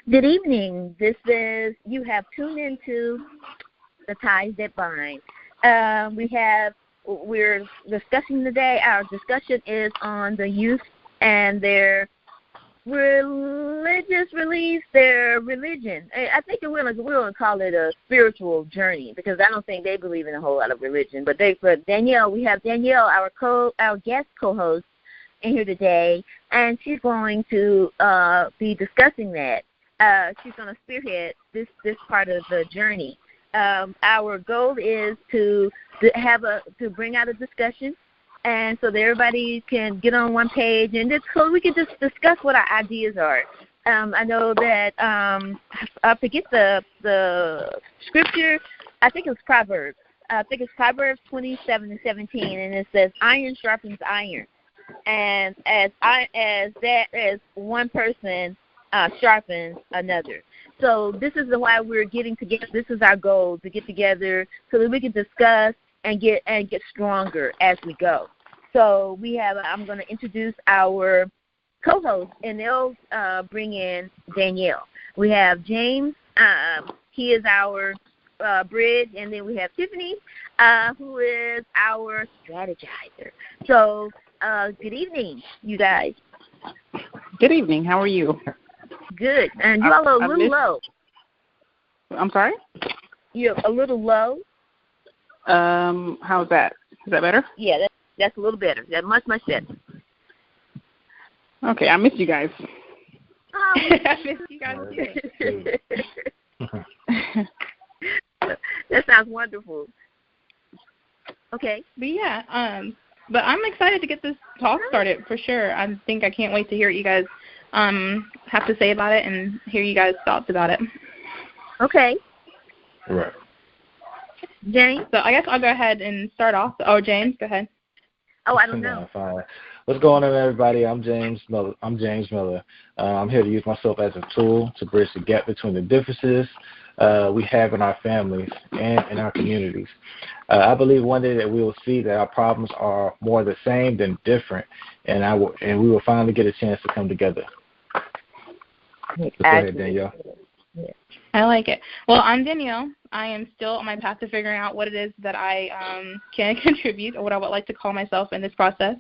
Good evening. You have tuned into The Ties That Bind. We're discussing today, our discussion is on the youth and their religious beliefs, their religion. I think we're going to call it a spiritual journey, because I don't think they believe in a whole lot of religion. But Danielle, we have Danielle, our guest co-host, in here today, and she's going to be discussing that. She's going to spearhead this part of the journey. Our goal is to bring out a discussion, and so that everybody can get on one page, and so we can just discuss what our ideas are. I know that I forget the scripture. I think it's Proverbs. I think it's Proverbs 27:17, and it says, "Iron sharpens iron." And as one person sharpens another. So this is why we're getting together. This is our goal, to get together so that we can discuss and get stronger as we go. So I'm going to introduce our co-host, and they'll bring in Danielle. We have James. He is our bridge, and then we have Tiffany, who is our strategizer. So good evening, you guys. Good evening. How are you? Good. And you're a little low. I'm sorry? You're a little low. How's that? Is that better? Yeah, that's a little better. That's much better. Okay, I missed you guys. Oh, I missed you guys too. That sounds wonderful. Okay. But yeah, but I'm excited to get this talk started for sure. I can't wait to hear what you guys have to say about it and hear you guys' thoughts about it. Okay. Right. James? So I guess I'll go ahead and start off. Oh, James, go ahead. Oh, I don't know. Fine. What's going on, everybody? I'm James Miller. I'm here to use myself as a tool to bridge the gap between the differences we have in our families and in our communities. I believe one day that we will see that our problems are more the same than different, and we will finally get a chance to come together. Go ahead, Danielle. Yeah. I like it. Well, I'm Danielle. I am still on my path to figuring out what it is that I can contribute, or what I would like to call myself in this process.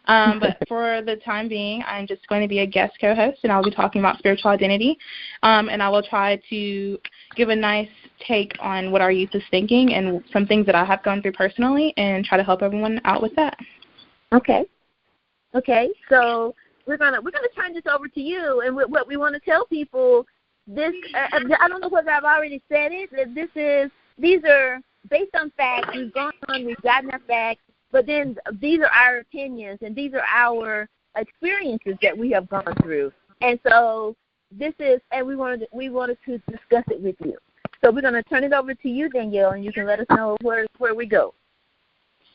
But for the time being, I'm just going to be a guest co-host, and I'll be talking about spiritual identity. And I will try to give a nice take on what our youth is thinking and some things that I have gone through personally, and try to help everyone out with that. Okay. So we're gonna turn this over to you, and what we want to tell people. This I don't know whether I've already said it. These are based on facts. We've gotten our facts, but then these are our opinions, and these are our experiences that we have gone through. And so we wanted to discuss it with you. So we're going to turn it over to you, Danielle, and you can let us know where we go.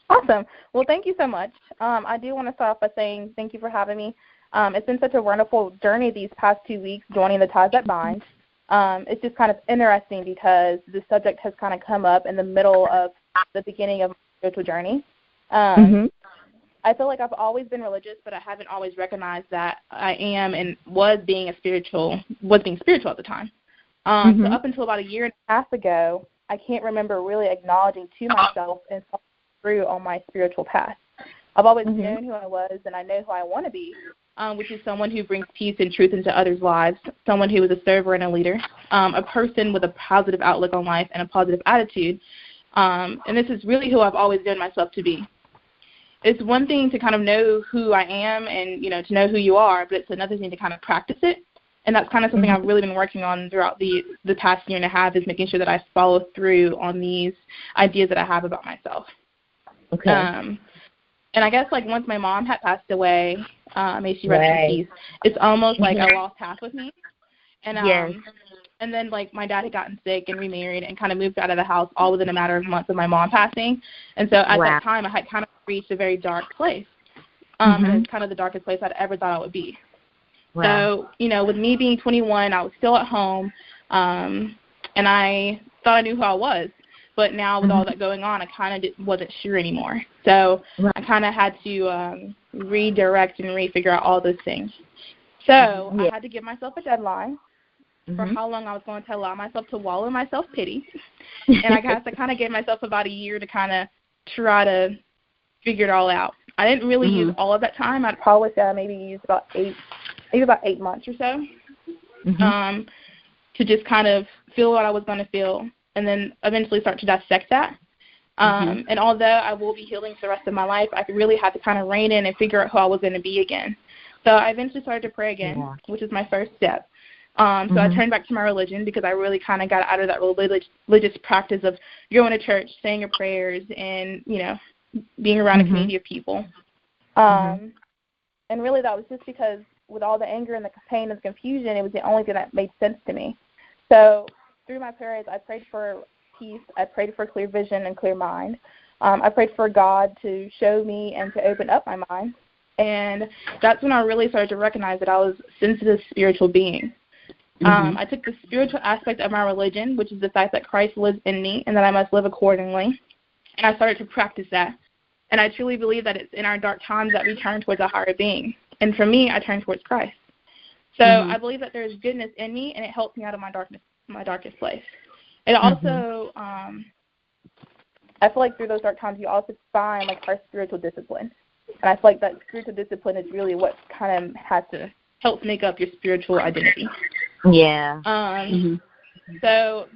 Awesome. Well, thank you so much. I do want to start off by saying thank you for having me. It's been such a wonderful journey these past 2 weeks, joining the Ties That Bind. It's just kind of interesting because the subject has kind of come up in the middle of the beginning of my spiritual journey. I feel like I've always been religious, but I haven't always recognized that I am and was being spiritual at the time. So up until about a year and a half ago, I can't remember really acknowledging to myself and following through on my spiritual path. I've always known who I was, and I know who I want to be. Which is someone who brings peace and truth into others' lives, someone who is a server and a leader, a person with a positive outlook on life and a positive attitude. And this is really who I've always known myself to be. It's one thing to kind of know who I am and, to know who you are, but it's another thing to kind of practice it. And that's kind of something I've really been working on throughout the past year and a half, is making sure that I follow through on these ideas that I have about myself. Okay. And I guess, once my mom had passed away, may she rest in peace, it's almost like I lost half of me. And and then, my dad had gotten sick and remarried and kind of moved out of the house all within a matter of months of my mom passing. And so at that time, I had kind of reached a very dark place. And it's kind of the darkest place I'd ever thought I would be. Wow. So, with me being 21, I was still at home, and I thought I knew who I was. But now with all that going on, I kind of wasn't sure anymore. So I kind of had to redirect and refigure out all those things. So I had to give myself a deadline. for how long I was going to allow myself to wallow in my self-pity. And I guess I kind of gave myself about a year to kind of try to figure it all out. I didn't really use all of that time. I'd probably say I maybe used about 8 months or so to just kind of feel what I was going to feel and then eventually start to dissect that. And although I will be healing for the rest of my life, I really had to kind of rein in and figure out who I was going to be again. So I eventually started to pray again, which is my first step. So I turned back to my religion because I really kind of got out of that religious practice of going to church, saying your prayers, and, you know, being around a community of people. And really that was just because with all the anger and the pain and the confusion, it was the only thing that made sense to me. So through my prayers, I prayed for peace. I prayed for clear vision and clear mind. I prayed for God to show me and to open up my mind. And that's when I really started to recognize that I was a sensitive spiritual being. I took the spiritual aspect of my religion, which is the fact that Christ lives in me and that I must live accordingly, and I started to practice that. And I truly believe that it's in our dark times that we turn towards a higher being. And for me, I turn towards Christ. So I believe that there is goodness in me, and it helps me out of my darkest place. It also, I feel like through those dark times, you also find like our spiritual discipline. And I feel like that spiritual discipline is really what kind of has to help make up your spiritual identity. Yeah. So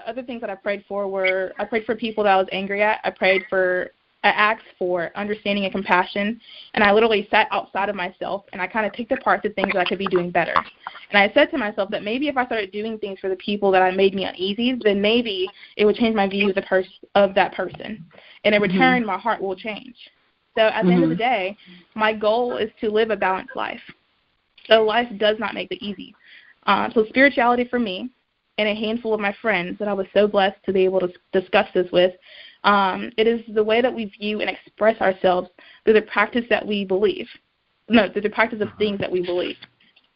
other things that I prayed for were, I prayed for people that I was angry at. I asked for understanding and compassion, and I literally sat outside of myself, and I kind of picked apart the things that I could be doing better. And I said to myself that maybe if I started doing things for the people that made me uneasy, then maybe it would change my view of that person. And in return, my heart will change. So at the end of the day, my goal is to live a balanced life. So life does not make it easy. So spirituality for me and a handful of my friends that I was so blessed to be able to discuss this with, it is the way that we view and express ourselves through the practice that we believe. No, through the practice of things that we believe.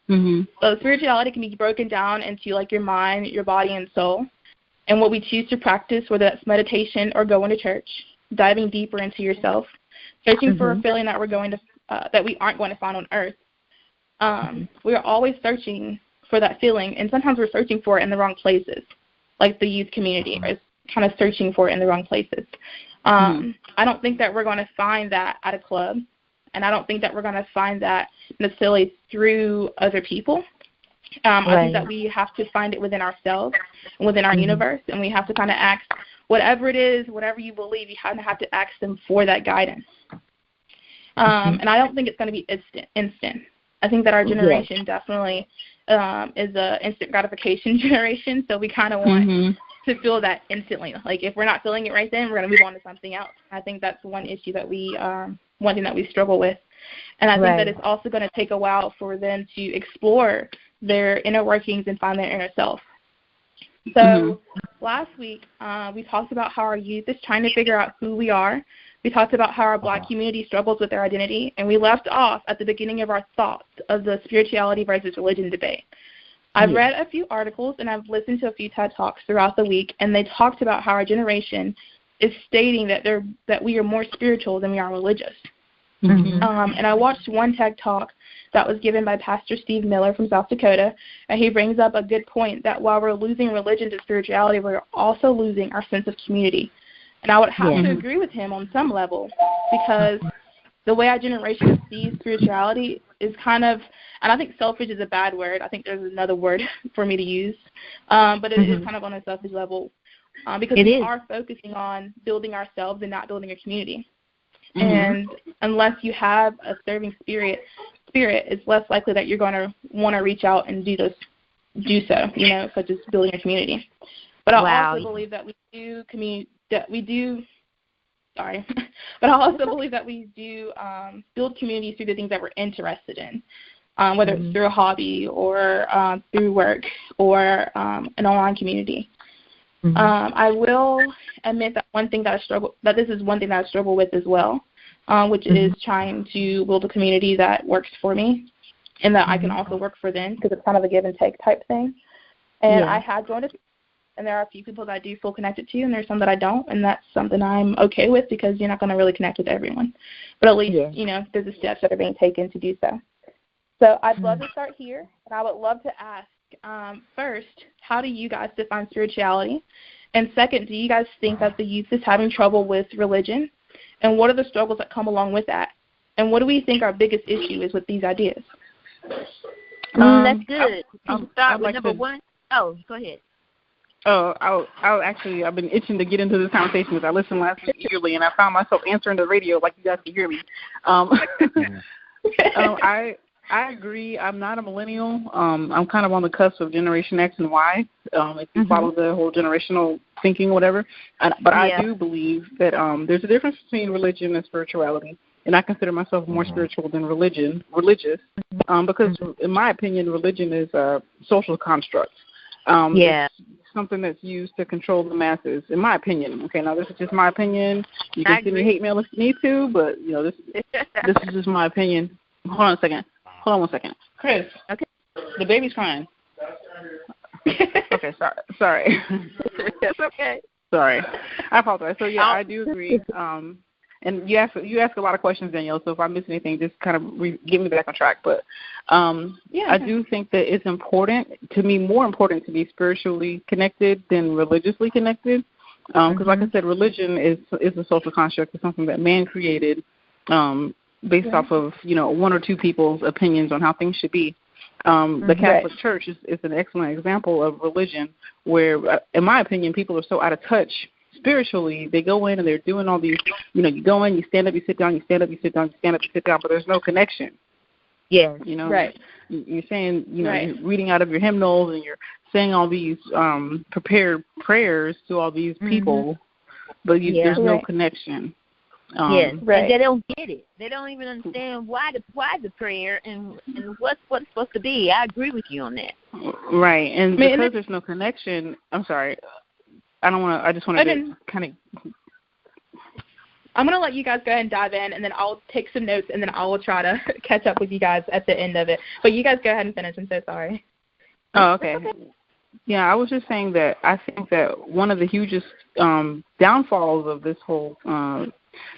So spirituality can be broken down into like your mind, your body, and soul. And what we choose to practice, whether that's meditation or going to church, diving deeper into yourself, searching for a feeling that that we aren't going to find on earth. We are always searching for that feeling, and sometimes we're searching for it in the wrong places, like the youth community is kind of searching for it in the wrong places. I don't think that we're going to find that at a club, and I don't think that we're going to find that necessarily through other people. I think that we have to find it within ourselves, within our universe, and we have to kind of ask, whatever it is, whatever you believe, you kind of have to ask them for that guidance. And I don't think it's going to be instant. I think that our generation definitely is a instant gratification generation, so we kind of want to feel that instantly. Like if we're not feeling it right then, we're going to move on to something else. I think that's one issue that one thing that we struggle with. And I think that it's also going to take a while for them to explore their inner workings and find their inner self. So last week, we talked about how our youth is trying to figure out who we are. We talked about how our Black community struggles with their identity, and we left off at the beginning of our thoughts of the spirituality versus religion debate. I've read a few articles, and I've listened to a few TED Talks throughout the week, and they talked about how our generation is stating that we are more spiritual than we are religious. And I watched one TED Talk that was given by Pastor Steve Miller from South Dakota, and he brings up a good point that while we're losing religion to spirituality, we're also losing our sense of community. And I would have to agree with him on some level, because the way our generation sees spirituality is kind of, and I think selfish is a bad word. I think there's another word for me to use, but it is kind of on a selfish level, because we are focusing on building ourselves and not building a community. And unless you have a serving spirit, it's less likely that you're going to want to reach out and do so, such as building a community. But I also believe that we do but I also believe that we do build communities through the things that we're interested in, whether it's through a hobby or through work or an online community. I will admit that this is one thing that I struggle with as well, which is trying to build a community that works for me and that I can also work for them, because it's kind of a give and take type thing. And I had joined and there are a few people that I do feel connected to, and there's some that I don't, and that's something I'm okay with, because you're not going to really connect with everyone. But at least, there's the steps that are being taken to do so. So I'd love to start here, and I would love to ask first, how do you guys define spirituality? And second, do you guys think that the youth is having trouble with religion? And what are the struggles that come along with that? And what do we think our biggest issue is with these ideas? That's good. Can you start with number one? Oh, go ahead. Oh, I've been itching to get into this conversation because I listened last week eagerly, and I found myself answering the radio like you guys can hear me. I agree. I'm not a millennial. I'm kind of on the cusp of Generation X and Y, if you follow the whole generational thinking or whatever. But I do believe that there's a difference between religion and spirituality, and I consider myself more spiritual than religious, because in my opinion, religion is a social construct. It's something that's used to control the masses, in my opinion. Okay, now this is just my opinion. You can send me hate mail if you need to, but this is just my opinion. Hold on one second. Chris. Okay. The baby's crying. Okay, sorry. It's okay. Sorry. I apologize. So I do agree. And you ask a lot of questions, Danielle, so if I miss anything, just kind of get me back on track. But I do think that it's important, to me, more important to be spiritually connected than religiously connected. Because like I said, religion is a social construct. It's something that man created based off of, one or two people's opinions on how things should be. The Catholic Church is an excellent example of religion where, in my opinion, people are so out of touch spiritually. They go in and they're doing all these, you go in, you stand up, you sit down, you stand up, you sit down, you stand up, you sit down, but there's no connection. Yes. You're saying, you're reading out of your hymnals and you're saying all these prepared prayers to all these people, but there's no connection. And they don't get it. They don't even understand why the prayer and what's supposed to be. I agree with you on that. Right, and because there's no connection. I'm sorry. I just want to kind of. I'm going to let you guys go ahead and dive in, and then I'll take some notes, and then I will try to catch up with you guys at the end of it. But you guys go ahead and finish. I'm so sorry. Oh, okay. Yeah, I was just saying that I think that one of the hugest downfalls of this whole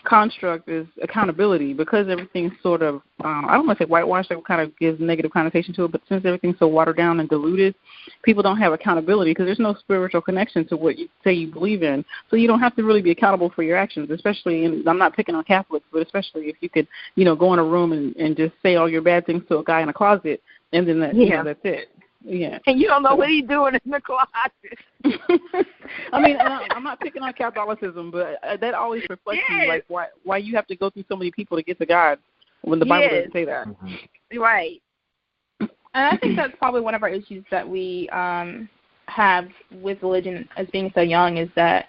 construct is accountability, because everything's sort of, I don't want to say whitewashed, that kind of gives negative connotation to it, but since everything's so watered down and diluted, people don't have accountability because there's no spiritual connection to what you say you believe in. So you don't have to really be accountable for your actions, especially, and I'm not picking on Catholics, but especially if you could, go in a room and just say all your bad things to a guy in a closet, and then that's it. Yeah. And you don't know what he's doing in the closet. I mean, I'm not picking on Catholicism, but that always reflects me, like why you have to go through so many people to get to God when the Bible doesn't say that. Right. And I think that's probably one of our issues that we have with religion as being so young is that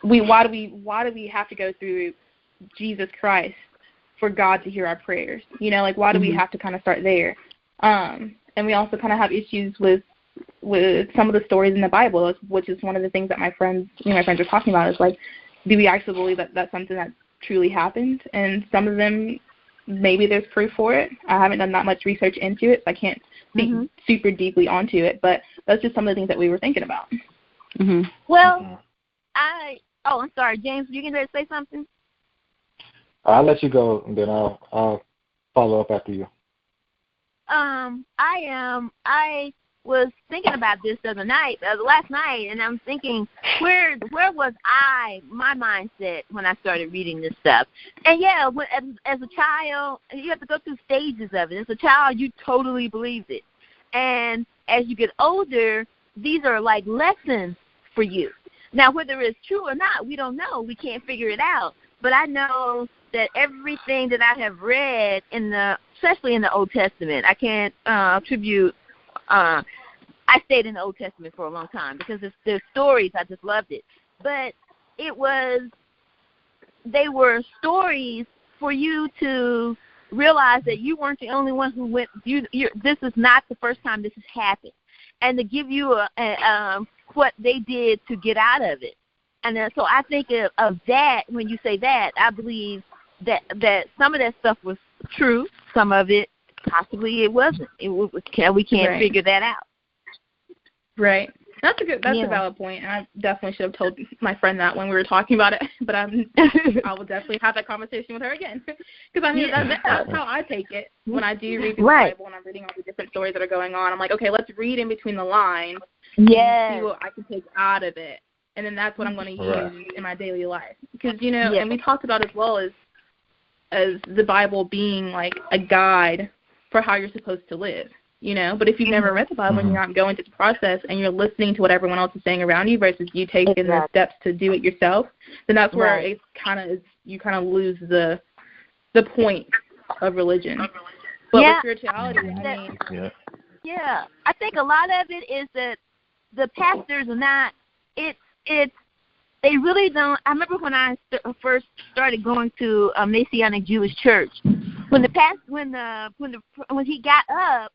why do we have to go through Jesus Christ for God to hear our prayers? Why do we have to kind of start there? And we also kind of have issues with some of the stories in the Bible, which is one of the things that my friends are talking about, is like, do we actually believe that that's something that truly happened? And some of them, maybe there's proof for it. I haven't done that much research into it, so I can't speak super deeply onto it, but that's just some of the things that we were thinking about. Well, I'm sorry, James, you can say something? I'll let you go, and then I'll follow up after you. I was thinking about this last night, and I'm thinking, where was my mindset when I started reading this stuff? And as a child, you have to go through stages of it. As a child, you totally believe it. And as you get older, these are like lessons for you. Now, whether it's true or not, we don't know. We can't figure it out. But I know that everything that I have read especially in the Old Testament, I can't attribute. I stayed in the Old Testament for a long time because there's stories. I just loved it, but they were stories for you to realize that you weren't the only one who went. This is not the first time this has happened, and to give you what they did to get out of it. And so I think of that when you say that. I believe that some of that stuff was true. Some of it, possibly, it wasn't. We can't figure that out. Right. That's a valid point, and I definitely should have told my friend that when we were talking about it. But I will definitely have that conversation with her again, because I mean that's how I take it when I do read the Bible and I'm reading all the different stories that are going on. I'm like, okay, let's read in between the lines and see what I can take out of it, and then that's what I'm going to use in my daily life. Because and we talked about as well as the Bible being like a guide for how you're supposed to live. But if you've never read the Bible and you're not going through the process and you're listening to what everyone else is saying around you versus you taking the steps to do it yourself, then that's where it you kind of lose the point of religion. But with spirituality, I think a lot of it is that the pastors are not. They really don't. I remember when I first started going to a Messianic Jewish church, when he got up.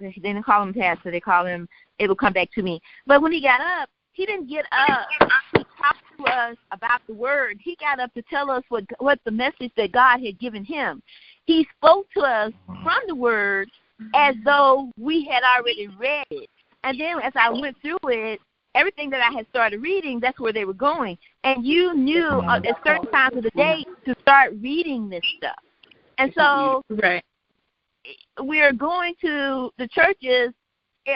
They didn't call him pastor. They call him, it will come back to me. But when he got up, he didn't get up to talk to us about the word. He got up to tell us what the message that God had given him. He spoke to us from the word as though we had already read it. And then as I went through it, everything that I had started reading, that's where they were going. And you knew at certain times of the day to start reading this stuff. And so we are going to the churches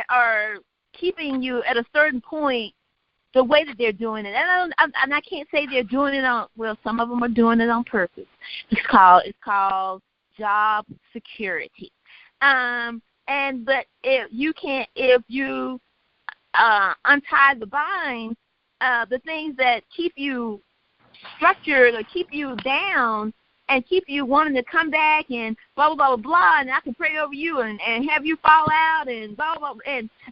are keeping you at a certain point the way that they're doing it. And I can't say they're doing it on, some of them are doing it on purpose. It's called job security. But if you untie the binds, the things that keep you structured or keep you down and keep you wanting to come back and blah, blah, blah, blah, and I can pray over you and have you fall out and blah, blah, blah,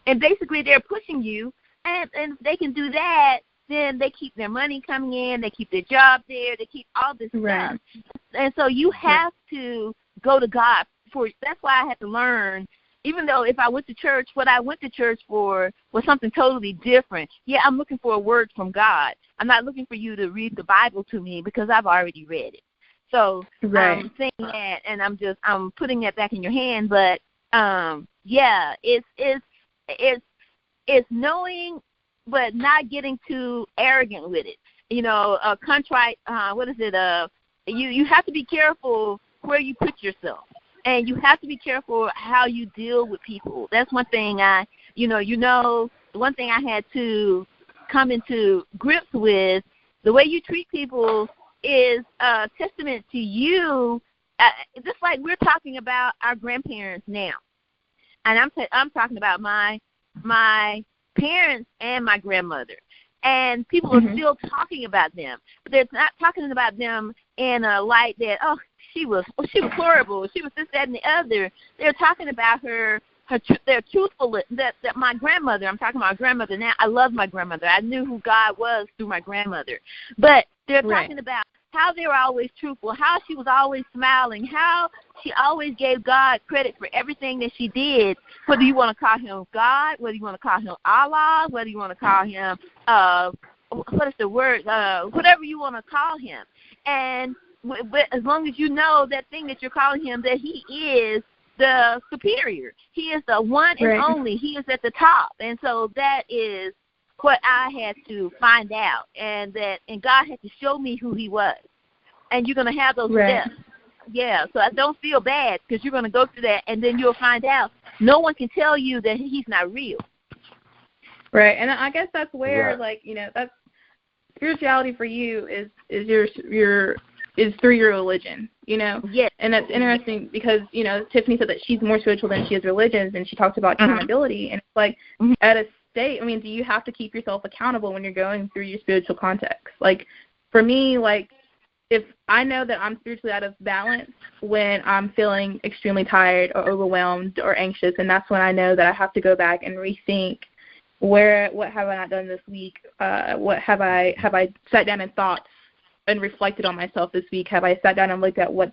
and basically they're pushing you, and if they can do that, then they keep their money coming in, they keep their job there, they keep all this stuff. And so you have to go to God for. That's why I had to learn. Even though if I went to church, what I went to church for was something totally different. Yeah, I'm looking for a word from God. I'm not looking for you to read the Bible to me because I've already read it. So I'm saying that, and I'm putting that back in your hand. But it's knowing, but not getting too arrogant with it. Contrite. What is it? You have to be careful where you put yourself. And you have to be careful how you deal with people. That's one thing one thing I had to come into grips with. The way you treat people is a testament to you, just like we're talking about our grandparents now. And I'm talking about my parents and my grandmother. And people are still talking about them. But they're not talking about them in a light that, she was horrible. She was this, that, and the other. They're talking about their truthfulness. That my grandmother. I'm talking about my grandmother now. I love my grandmother. I knew who God was through my grandmother. But they're talking about how they were always truthful, how she was always smiling, how she always gave God credit for everything that she did. Whether you want to call him God, whether you want to call him Allah, whether you want to call him what is the word? Whatever you want to call him, and. But as long as you know that thing that you're calling him, that he is the superior. He is the one and only. He is at the top. And so that is what I had to find out. And God had to show me who he was. And you're going to have those steps. Yeah, so I don't feel bad because you're going to go through that, and then you'll find out. No one can tell you that he's not real. Right, and I guess that's where, that's spirituality for you is through your religion, Yes. And that's interesting because, Tiffany said that she's more spiritual than she is religious, and she talked about accountability. And it's like, at a state, do you have to keep yourself accountable when you're going through your spiritual context? Like, for me, if I know that I'm spiritually out of balance when I'm feeling extremely tired or overwhelmed or anxious, and that's when I know that I have to go back and rethink what have I not done this week? What have I sat down and thought and reflected on myself this week? Have I sat down and looked at what's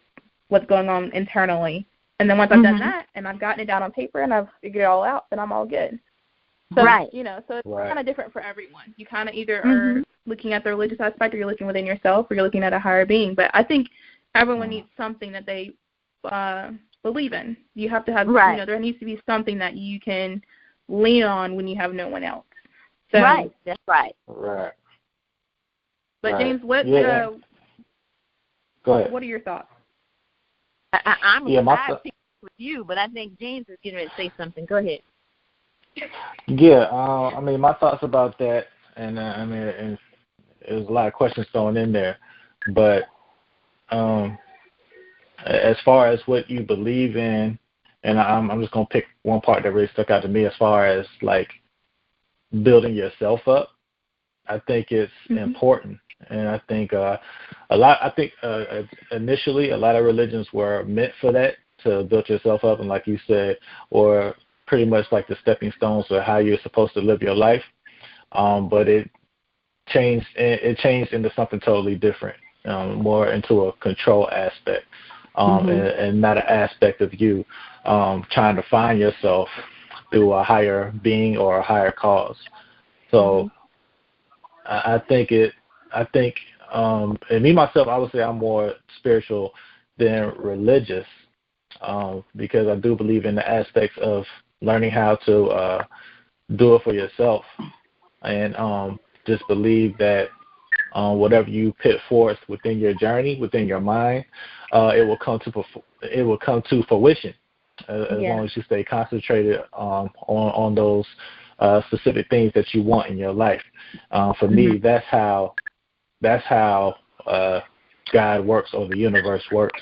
going on internally? And then once I've done that and I've gotten it down on paper and I've figured it all out, then I'm all good. So, so it's kind of different for everyone. You kind of either are looking at the religious aspect, or you're looking within yourself, or you're looking at a higher being. But I think everyone needs something that they believe in. You have to have, there needs to be something that you can lean on when you have no one else. So, right, that's right. Right. But right. James, what Go ahead. What are your thoughts? I'm with you, but I think James is getting ready to say something. Go ahead. Yeah, I mean, my thoughts about that, and and there's a lot of questions thrown in there, but as far as what you believe in, and I'm just gonna pick one part that really stuck out to me as far as like building yourself up. I think it's important, and I think initially a lot of religions were meant for that, to build yourself up, and like you said, or pretty much like the stepping stones of how you're supposed to live your life. But it changed into something totally different, more into a control aspect, and not an aspect of you trying to find yourself through a higher being or a higher cause. So I think, and me myself, I would say I'm more spiritual than religious, because I do believe in the aspects of learning how to do it for yourself, and just believe that whatever you put forth within your journey, within your mind, it will come to fruition, as long as you stay concentrated on those specific things that you want in your life. For me, that's how God works, or the universe works,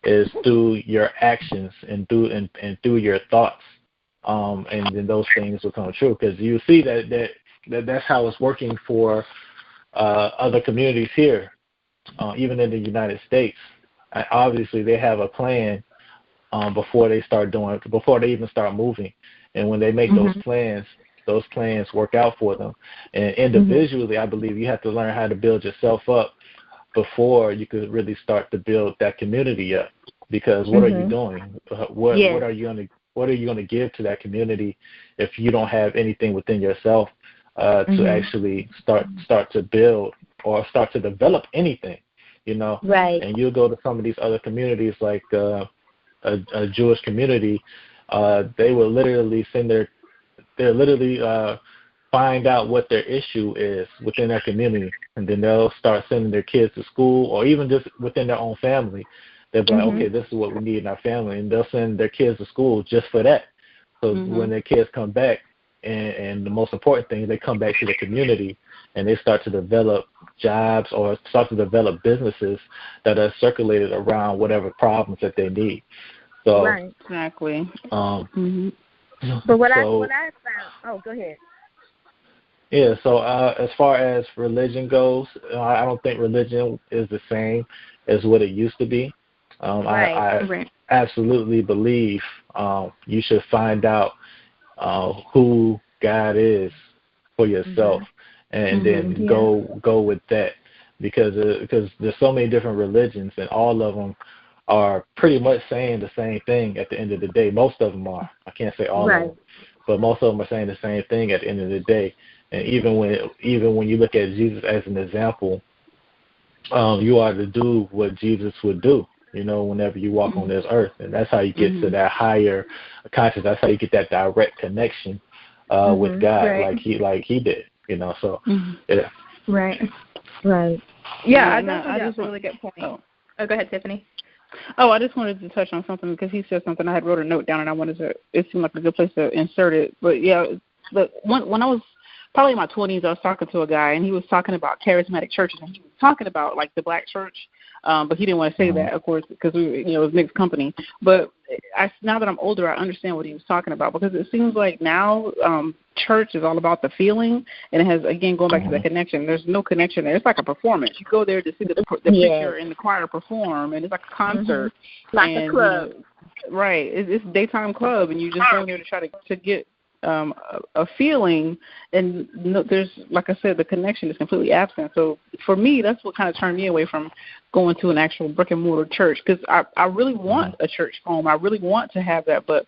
is through your actions and through your thoughts, and then those things will come true. Because you see that's how it's working for other communities here, even in the United States. Obviously, they have a plan before they even start moving, and when they make those plans work out for them. And individually, I believe you have to learn how to build yourself up before you could really start to build that community up. Because what are you doing? What are you going to give to that community if you don't have anything within yourself to actually start to build or start to develop anything, Right. And you'll go to some of these other communities, like a Jewish community. They will literally find out what their issue is within their community, and then they'll start sending their kids to school, or even just within their own family. They'll be like, okay, this is what we need in our family, and they'll send their kids to school just for that. So when their kids come back, and the most important thing, they come back to the community, and they start to develop jobs or start to develop businesses that are circulated around whatever problems that they need. So, right. Exactly. But what I found, go ahead. Yeah, so as far as religion goes, I don't think religion is the same as what it used to be. I absolutely believe you should find out who God is for yourself, and then go with that, because there's so many different religions, and all of them are pretty much saying the same thing at the end of the day. Most of them are. I can't say all of them, but most of them are saying the same thing at the end of the day. And even when you look at Jesus as an example, you are to do what Jesus would do, whenever you walk on this earth. And that's how you get to that higher consciousness. That's how you get that direct connection with God, like he did, So, yeah. Right. Yeah, I think that's a really good point. Oh, go ahead, Tiffany. Oh, I just wanted to touch on something because he said something. I had wrote a note down, and it seemed like a good place to insert it. But, yeah, when I was probably in my 20s, I was talking to a guy, and he was talking about charismatic churches, and he was talking about, like, the black church, but he didn't want to say that, of course, because it was mixed company. But now that I'm older, I understand what he was talking about, because it seems like now church is all about the feeling, and it has, again, going back to the connection. There's no connection there. It's like a performance. You go there to see the preacher and the choir perform, and it's like a concert. Like a club. Right. It's daytime club, and you just go in there to try to get a feeling, and there's, like I said, the connection is completely absent. So for me, that's what kind of turned me away from going to an actual brick and mortar church, because I really want a church home. I really want to have that, but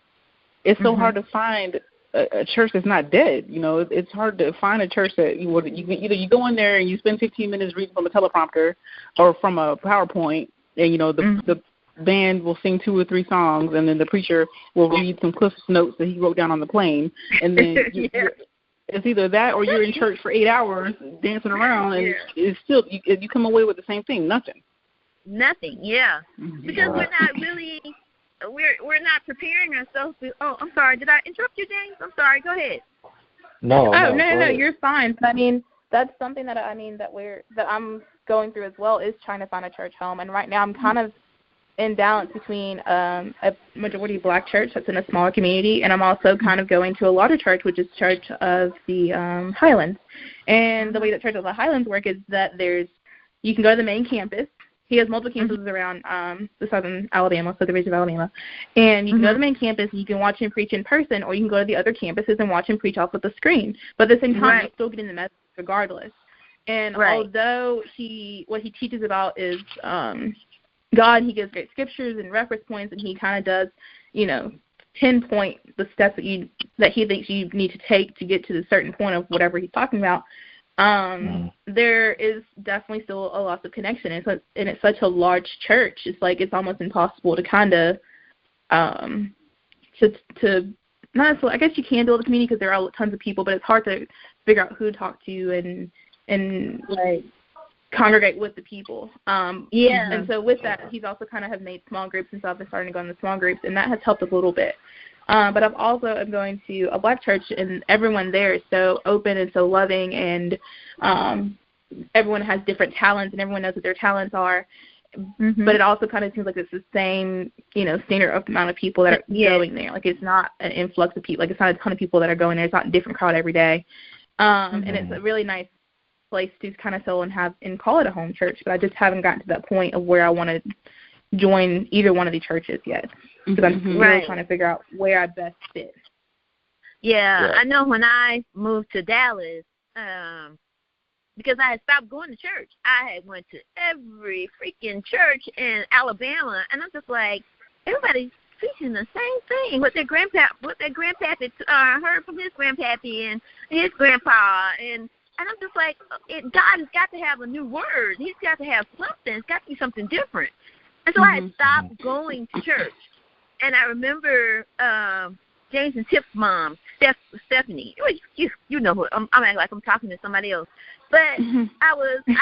it's so hard to find a church that's not dead. It's hard to find a church that either you go in there and you spend 15 minutes reading from a teleprompter or from a PowerPoint, and the band will sing 2 or 3 songs, and then the preacher will read some Cliff Notes that he wrote down on the plane, and then it's either that or you're in church for 8 hours dancing around, and it's still you come away with the same thing, nothing. Nothing, because we're not really we're not preparing ourselves. I'm sorry, did I interrupt you, James? I'm sorry. Go ahead. No, you're fine. But I mean, that's something that I'm going through as well, is trying to find a church home. And right now I'm kind of in balance between a majority black church that's in a smaller community, and I'm also kind of going to a larger church, which is Church of the Highlands. And the way that Church of the Highlands work is that you can go to the main campus. He has multiple campuses around the southern region of Alabama. And you can go to the main campus and you can watch him preach in person, or you can go to the other campuses and watch him preach off of the screen. But at the same time, you're still getting the message regardless. And although what he teaches about is God, he gives great scriptures and reference points, and he kind of does, pinpoint the steps that he thinks you need to take to get to the certain point of whatever he's talking about. There is definitely still a loss of connection, and it's such a large church. It's almost impossible to kind of to not necessarily, I guess you can build a community because there are tons of people, but it's hard to figure out who to talk to and congregate with the people. And so with that, he's also kind of have made small groups and stuff and starting to go in the small groups, and that has helped a little bit. But I'm also going to a black church, and everyone there is so open and so loving, and everyone has different talents, and everyone knows what their talents are. But it also kind of seems like it's the same, standard amount of people that are going there. It's not an influx of people. It's not a ton of people that are going there. It's not a different crowd every day. And it's a really nice place to kind of sell and call it a home church. But I just haven't gotten to that point of where I want to join either one of the churches yet. Because I'm really trying to figure out where I best fit. Yeah, I know when I moved to Dallas, because I had stopped going to church. I had went to every freaking church in Alabama, and I'm just like, everybody's preaching the same thing. What their grandpappy heard from his grandpappy and his grandpa, and I'm just like, God has got to have a new word. He's got to have something. It's got to be something different. And so I had stopped going to church. And I remember James and Tip's mom, Stephanie. You know who I'm acting like I'm talking to somebody else. But I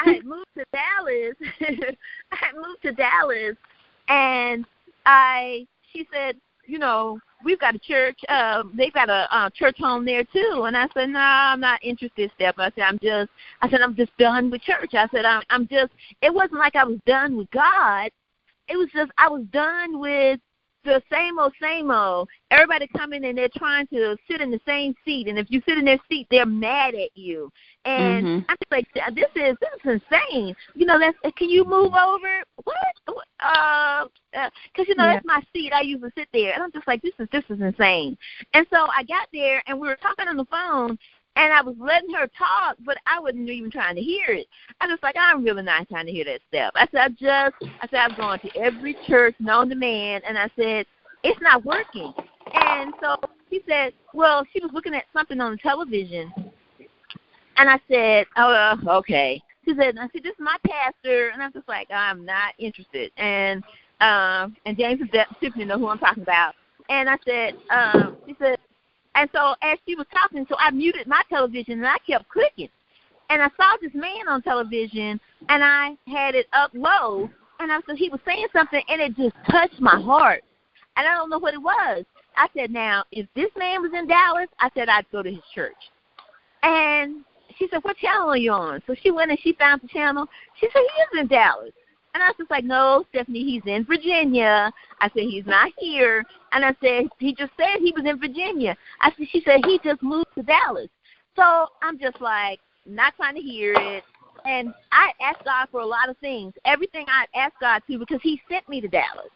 had moved to Dallas. I had moved to Dallas, and she said, we've got a church. They've got a church home there too. And I said, no, I'm not interested, Steph. I said, I'm just done with church. I said, I'm just. It wasn't like I was done with God. It was just I was done with the same old. Everybody coming and they're trying to sit in the same seat, and if you sit in their seat, they're mad at you. And I'm just like, this is insane. Can you move over? What? Because that's my seat. I usually sit there, and I'm just like, this is insane. And so I got there, and we were talking on the phone, and I was letting her talk, but I wasn't even trying to hear it. I was like, I'm really not trying to hear that stuff. I said, I've gone to every church known to man, and I said, it's not working. And so she said, well, she was looking at something on the television, and I said, oh, okay. She said, this is my pastor, and I'm just like, I'm not interested. And James and Tiffany know who I'm talking about. And I said, she said, and so as she was talking, so I muted my television, and I kept clicking. And I saw this man on television, and I had it up low, and he was saying something, and it just touched my heart. And I don't know what it was. I said, now, if this man was in Dallas, I said I'd go to his church. And she said, what channel are you on? So she went and she found the channel. She said, he is in Dallas. And I was just like, no, Stephanie, he's in Virginia. I said, he's not here. And I said, he just said he was in Virginia. She said, he just moved to Dallas. So I'm just like, not trying to hear it. And I asked God for a lot of things. Everything I asked God to, because he sent me to Dallas.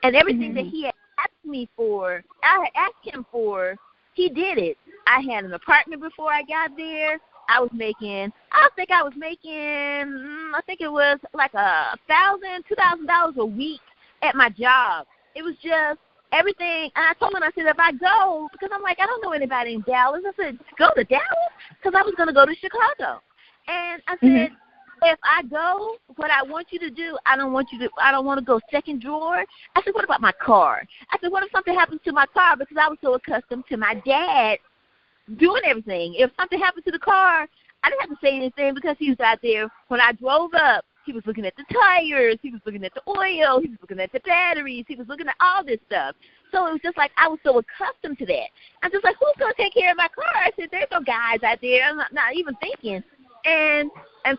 And everything that he had asked me for, I had asked him for, he did it. I had an apartment before I got there. I think it was like $2,000 a week at my job. It was just everything. And I told him, I said, if I go, because I'm like, I don't know anybody in Dallas. I said, go to Dallas? Because I was going to go to Chicago. And I said, if I go, what I want you to do, I don't want to go second drawer. I said, what about my car? I said, what if something happens to my car? Because I was so accustomed to my dad doing everything. If something happened to the car, I didn't have to say anything because he was out there. When I drove up, he was looking at the tires. He was looking at the oil. He was looking at the batteries. He was looking at all this stuff. So it was just like I was so accustomed to that. I'm just like, who's going to take care of my car? I said, there's no guys out there. I'm not even thinking. And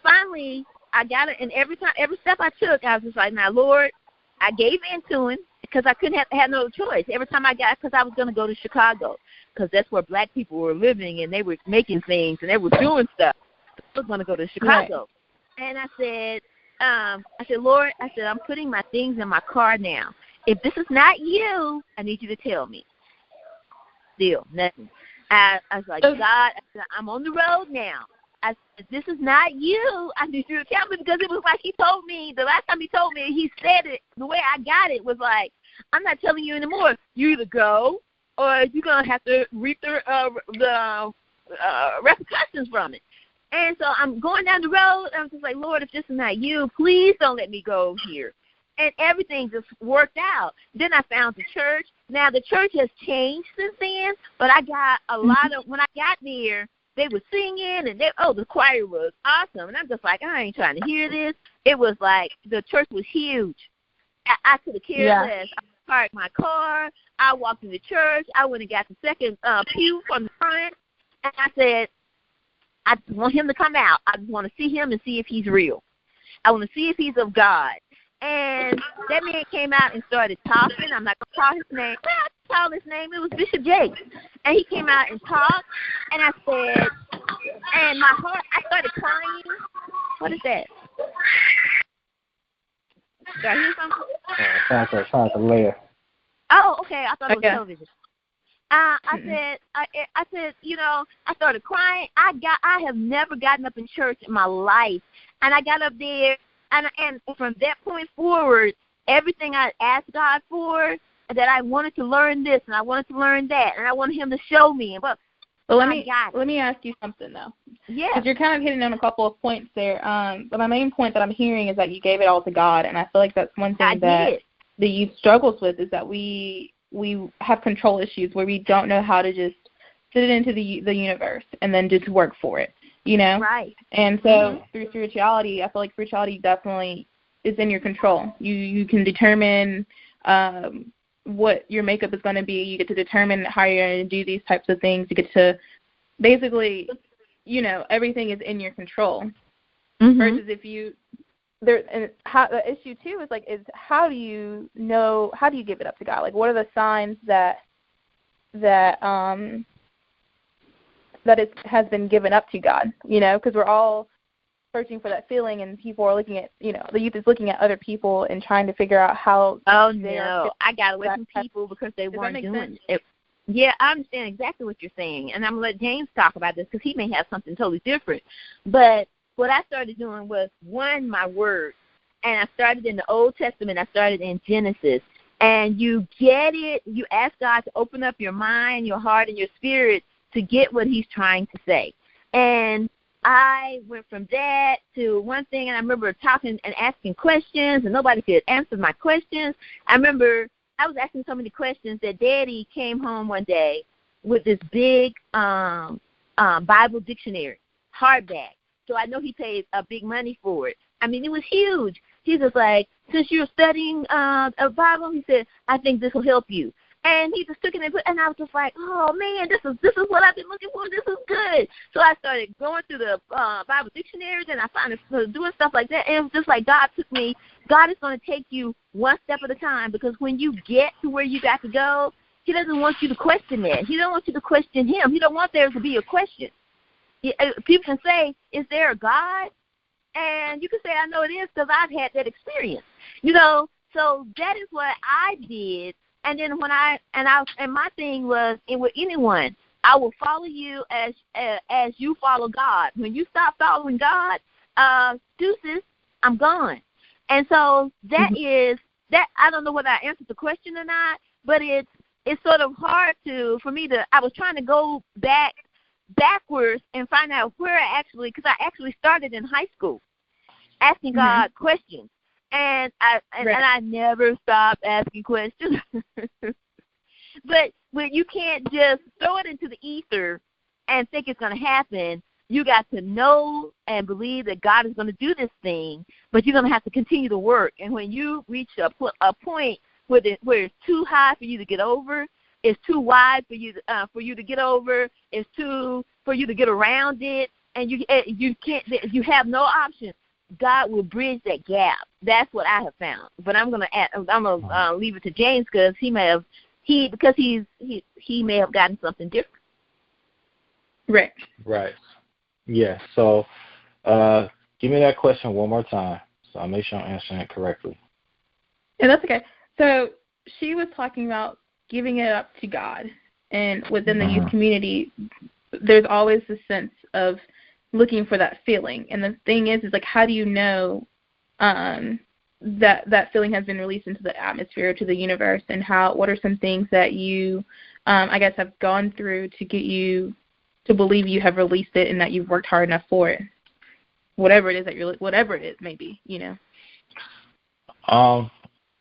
finally, I got it. And every step I took, I was just like, now, Lord, I gave in to him because I couldn't had no choice. Every time because I was going to go to Chicago because that's where black people were living and they were making things and they were doing stuff. I was going to go to Chicago. Right. And I said, Lord, I'm putting my things in my car now. If this is not you, I need you to tell me. Still, nothing. I was like, God, I'm on the road now. I said, this is not you. I need you to tell me because it was like he told me, the last time he told me, he said it, the way I got it was like, I'm not telling you anymore. You either go or you're going to have to reap the repercussions from it. And so I'm going down the road, and I'm just like, Lord, if this is not you, please don't let me go here. And everything just worked out. Then I found the church. Now, the church has changed since then, but I got a lot of, when I got there, they were singing, and the choir was awesome. And I'm just like, I ain't trying to hear this. It was like the church was huge. I could have cared less. I parked my car. I walked in the church. I went and got the second pew from the front, and I said, I want him to come out. I just want to see him and see if he's real. I want to see if he's of God. And that man came out and started talking. I'm not going to call his name. Well, I call his name. It was Bishop Jakes. And he came out and talked. And I said, and my heart, I started crying. What is that? Did I hear something? Sounds like Leah. Oh, okay. I thought it was television. I said, I started crying. I have never gotten up in church in my life. And I got up there, and from that point forward, everything I asked God for, that I wanted to learn this, and I wanted to learn that, and I wanted him to show me. But let me ask you something, though. Yeah. Because you're kind of hitting on a couple of points there. But my main point that I'm hearing is that you gave it all to God, and I feel like that's one thing that the youth struggles with is that we have control issues where we don't know how to just fit it into the universe and then just work for it, Right. And so through spirituality, I feel like spirituality definitely is in your control. You can determine what your makeup is going to be. You get to determine how you're going to do these types of things. You get to basically, everything is in your control. Mm-hmm. Versus if you and how the issue too is how do you give it up to God? Like, what are the signs that it has been given up to God? Because we're all searching for that feeling, and people are looking at, the youth is looking at other people and trying to figure out how. Oh no, I got away from people because they weren't doing it. Yeah, I understand exactly what you're saying, and I'm gonna let James talk about this because he may have something totally different. But what I started doing was, my word, and I started in the Old Testament. I started in Genesis, and you get it. You ask God to open up your mind, your heart, and your spirit to get what he's trying to say. And I went from that to one thing, and I remember talking and asking questions, and nobody could answer my questions. I remember I was asking so many questions that Daddy came home one day with this big Bible dictionary, hardback. So I know he paid big money for it. I mean, it was huge. He was like, since you're studying a Bible, he said, I think this will help you. And he just took it and I was just like, oh, man, this is what I've been looking for. This is good. So I started going through the Bible dictionaries, and I started doing stuff like that. And it was just like God is going to take you one step at a time, because when you get to where you got to go, he doesn't want you to question that. He don't want you to question him. He don't want there to be a question. People can say, is there a God? And you can say, I know it is, because I've had that experience. So that is what I did. And then and my thing was, and with anyone, I will follow you as you follow God. When you stop following God, deuces, I'm gone. And so that is that. I don't know whether I answered the question or not, but it's sort of hard for me to. I was trying to go backwards and find out where because I actually started in high school. asking God questions. And I never stop asking questions. But when you can't just throw it into the ether and think it's going to happen, you got to know and believe that God is going to do this thing, but you're going to have to continue to work. And when you reach a point where it's too high for you to get over, it's too wide for you to get over, it's too for you to get around it, and you have no option. God will bridge that gap. That's what I have found. But I'm gonna leave it to James because he may have gotten something different. Right. Right. Yeah. So, give me that question one more time, so I'll make sure I'm answering it correctly. Yeah, that's okay. So she was talking about giving it up to God, and within the youth community, there's always this sense of looking for that feeling. And the thing is like, how do you know that feeling has been released into the atmosphere, to the universe, and what are some things that you, I guess, have gone through to get you to believe you have released it and that you've worked hard enough for it, whatever it is whatever it is, maybe, you know.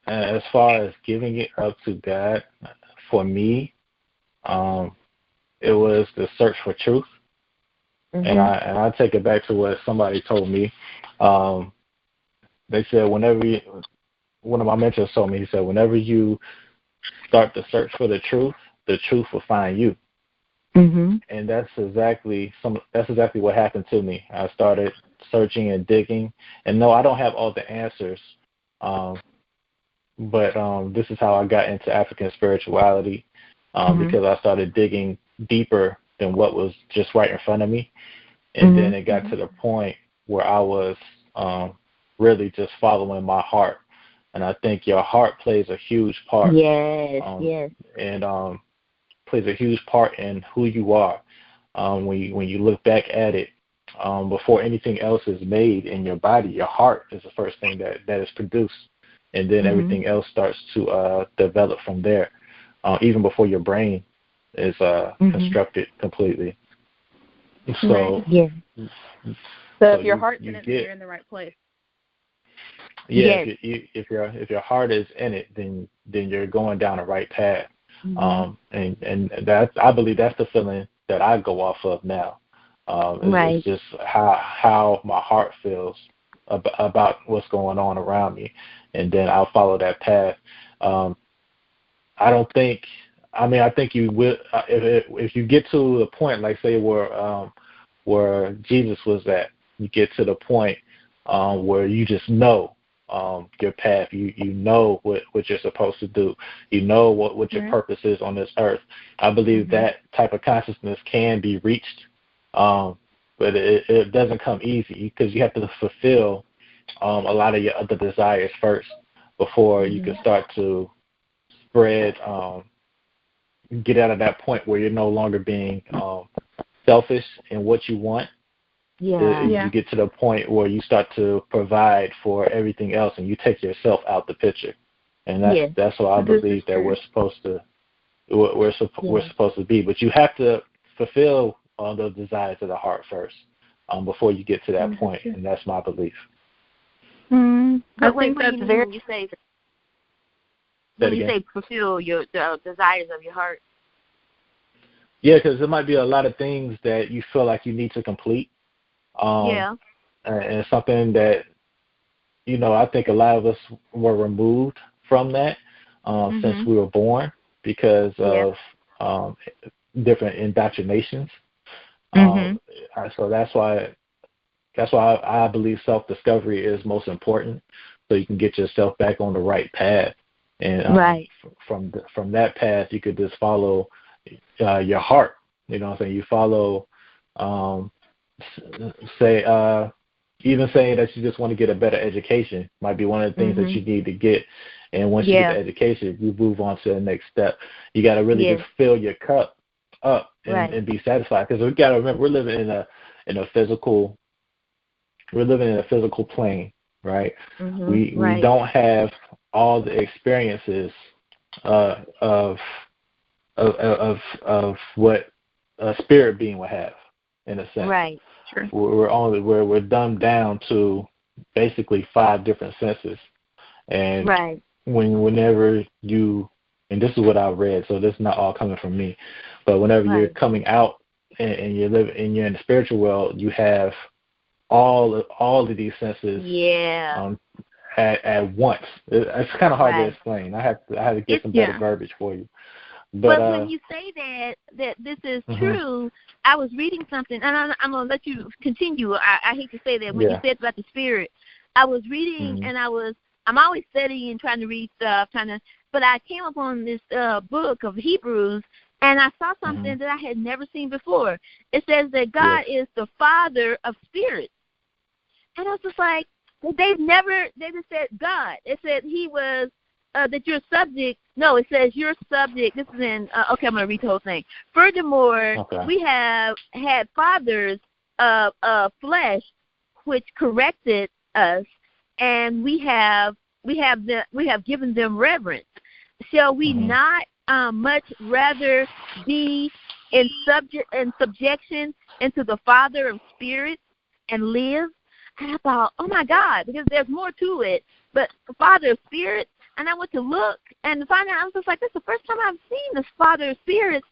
As far as giving it up to God, for me, it was the search for truth. And I take it back to what somebody told me. They said one of my mentors told me, he said, whenever you start to search for the truth will find you. And that's exactly what happened to me. I started searching and digging, and no, I don't have all the answers, but this is how I got into African spirituality, because I started digging deeper than what was just right in front of me, and then it got to the point where I was really just following my heart, and I think your heart plays a huge part. Yes. And plays a huge part in who you are. When you look back at it, before anything else is made in your body, your heart is the first thing that is produced, and then everything else starts to develop from there, even before your brain is constructed completely. So, so if your heart's in it, then you're in the right place. Yeah, if your heart is in it, then you're going down the right path. And that, I believe that's the feeling that I go off of now. It's just how my heart feels about what's going on around me, and then I'll follow that path. I think you will if you get to the point, like say where Jesus was at. You get to the point where you just know your path. You know what you're supposed to do. You know what your purpose is on this earth. I believe that type of consciousness can be reached, but it doesn't come easy, because you have to fulfill a lot of your other desires first before you can start to spread, get out of that point where you're no longer being selfish in what you want. You get to the point where you start to provide for everything else, and you take yourself out the picture, and that's what I believe that we're supposed to be. But you have to fulfill all the desires of the heart first, before you get to that point, and that's my belief. I think that's very. When you say fulfill the desires of your heart. Yeah, because there might be a lot of things that you feel like you need to complete. And something that, I think a lot of us were removed from that since we were born because of different indoctrinations. So that's why I believe self-discovery is most important, so you can get yourself back on the right path. And from that path, you could just follow your heart. You know what I'm saying? You follow, even saying that you just want to get a better education might be one of the things that you need to get. And once you get the education, you move on to the next step. You got to really just fill your cup up and be satisfied. Because we got to remember, we're living in a physical plane, right? We don't have all the experiences of what a spirit being would have, in a sense. Right. Sure. We're dumbed down to basically 5 different senses. And right. whenever you, and this is what I've read, so this is not all coming from me, but whenever you're coming out and you're living and you're in the spiritual world, you have all of these senses at once. It's kind of hard to explain. I have to get some better verbiage for you. But when you say that this is true, I was reading something, and I'm going to let you continue. I hate to say that. When you said about the spirit, I was reading, and I'm always studying and trying to read stuff, but I came upon this book of Hebrews, and I saw something that I had never seen before. It says that God is the Father of spirits. And I was just like, they just said God. It said he was, that you're subject. No, it says you're subject. This is in, okay, I'm going to read the whole thing. Furthermore, we have had fathers of flesh which corrected us, and we have given them reverence. Shall we not much rather be in subjection into the Father of spirits and live? And I thought, oh my God, because there's more to it. But the Father of spirits, and I went to look and to find out, I was just like, this is the first time I've seen this Father of spirits,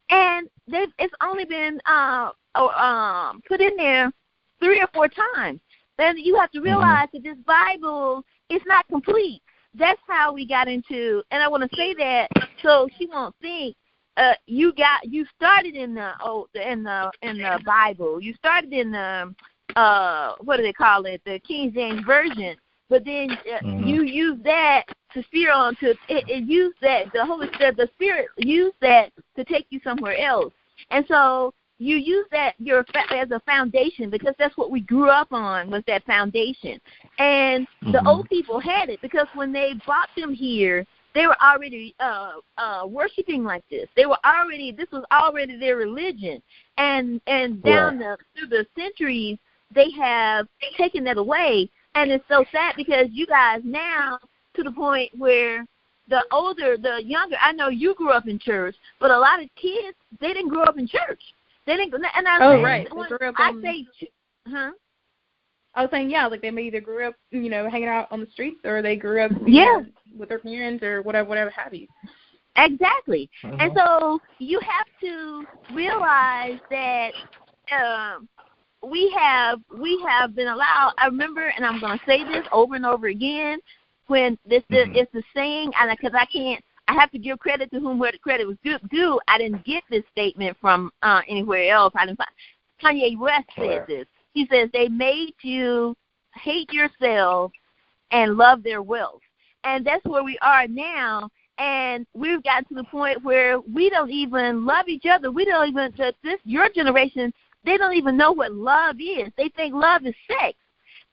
and it's only been put in there 3 or 4 times. Then you have to realize that this Bible is not complete. That's how we got into, and I want to say that so she won't think you started in the Bible. You started in the what do they call it? The King James Version. But then you use that to steer on to it used that the Spirit used that to take you somewhere else. And so you use that as a foundation, because that's what we grew up on, was that foundation. And the old people had it, because when they brought them here, they were already worshiping like this. This was already their religion. And down through the centuries, they have taken that away. And it's so sad, because you guys now, to the point where the younger, I know you grew up in church, but a lot of kids, they didn't grow up in church. They didn't. And I right. I was saying, like they may either grew up, hanging out on the streets, or they grew up, with their parents, or whatever have you. Exactly. And so you have to realize that we have been allowed. I remember, and I'm going to say this over and over again, when it's the saying, and because I have to give credit to whom where the credit was due. I didn't get this statement from anywhere else. I didn't find. Kanye West said this. He says, they made you hate yourself and love their wealth. And that's where we are now. And we've gotten to the point where we don't even love each other. We don't even, your generation, they don't even know what love is. They think love is sex.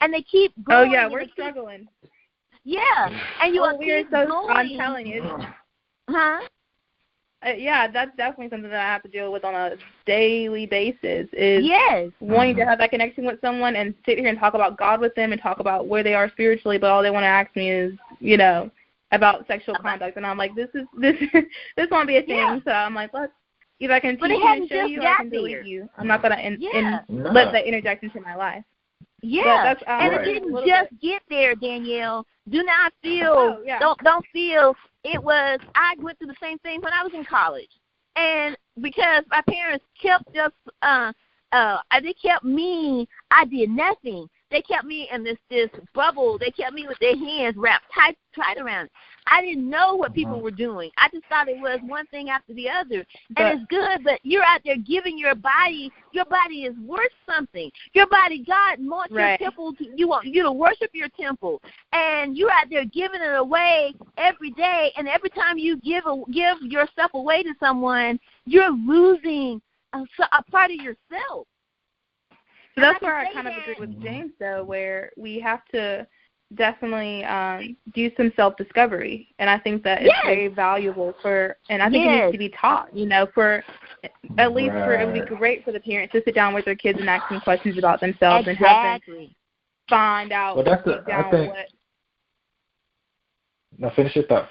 And they keep going. Oh, yeah, we're struggling. Yeah. And you we're so going. I'm telling you. Huh? Yeah, that's definitely something that I have to deal with on a daily basis, is wanting to have that connection with someone and sit here and talk about God with them and talk about where they are spiritually, but all they want to ask me is, about sexual conduct. And I'm like, this won't be a thing. Yeah. So I'm like, look, if I can teach you and show you, I can delete you. I'm not going to let that interject into my life. Yeah, and it didn't just get there, Danielle. Do not feel, don't feel it was, I went through the same thing when I was in college. And because my parents kept just, they kept me, I did nothing. They kept me in this bubble. They kept me with their hands wrapped tight around it. I didn't know what people were doing. I just thought it was one thing after the other. And it's good, but you're out there giving your body is worth something. Your body, God wants your temple, you want you to worship your temple. And you're out there giving it away every day. And every time you give yourself away to someone, you're losing a part of yourself. So that's where I kind of agree with James, though, where we have to definitely do some self-discovery. And I think that it's very valuable and I think it needs to be taught, for at least it would be great for the parents to sit down with their kids and ask them questions about themselves and have them find out what. No, finish your thought.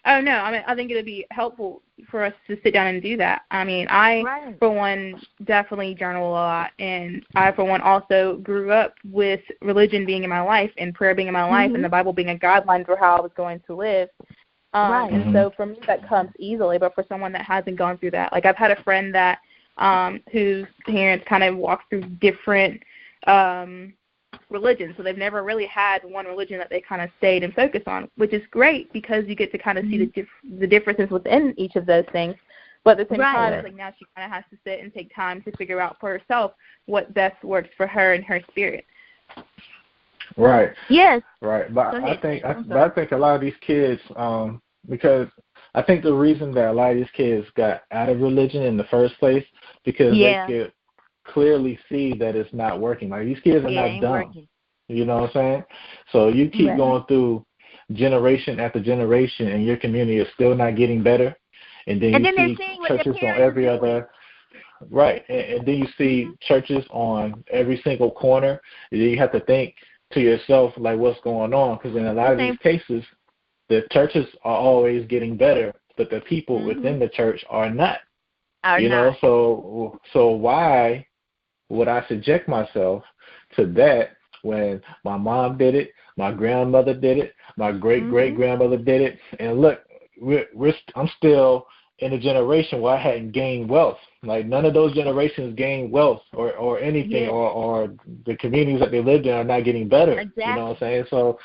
Oh, no, I mean, I think it would be helpful for us to sit down and do that. I mean, I, for one, definitely journal a lot, and I, for one, also grew up with religion being in my life and prayer being in my life and the Bible being a guideline for how I was going to live. And so for me, that comes easily, but for someone that hasn't gone through that, like I've had a friend that whose parents kind of walked through different religions, so they've never really had one religion that they kind of stayed and focused on, which is great because you get to kind of see the differences within each of those things. But at the same time, it's like now she kind of has to sit and take time to figure out for herself what best works for her and her spirit. Right. Yes. Right. But I think a lot of these kids, because I think the reason that a lot of these kids got out of religion in the first place because they could clearly see that it's not working. Like these kids are not dumb. Working. You know what I'm saying? So you keep going through generation after generation, and your community is still not getting better. And then you see churches on every other. Right. And then you see churches on every single corner. And then you have to think to yourself, like, what's going on? Because in a lot of these cases, the churches are always getting better, but the people within the church are not. So why would I subject myself to that when my mom did it, my grandmother did it, my great-great-grandmother did it, and look, I'm still in a generation where I hadn't gained wealth. Like none of those generations gained wealth or anything, or the communities that they lived in are not getting better. Exactly. You know what I'm saying?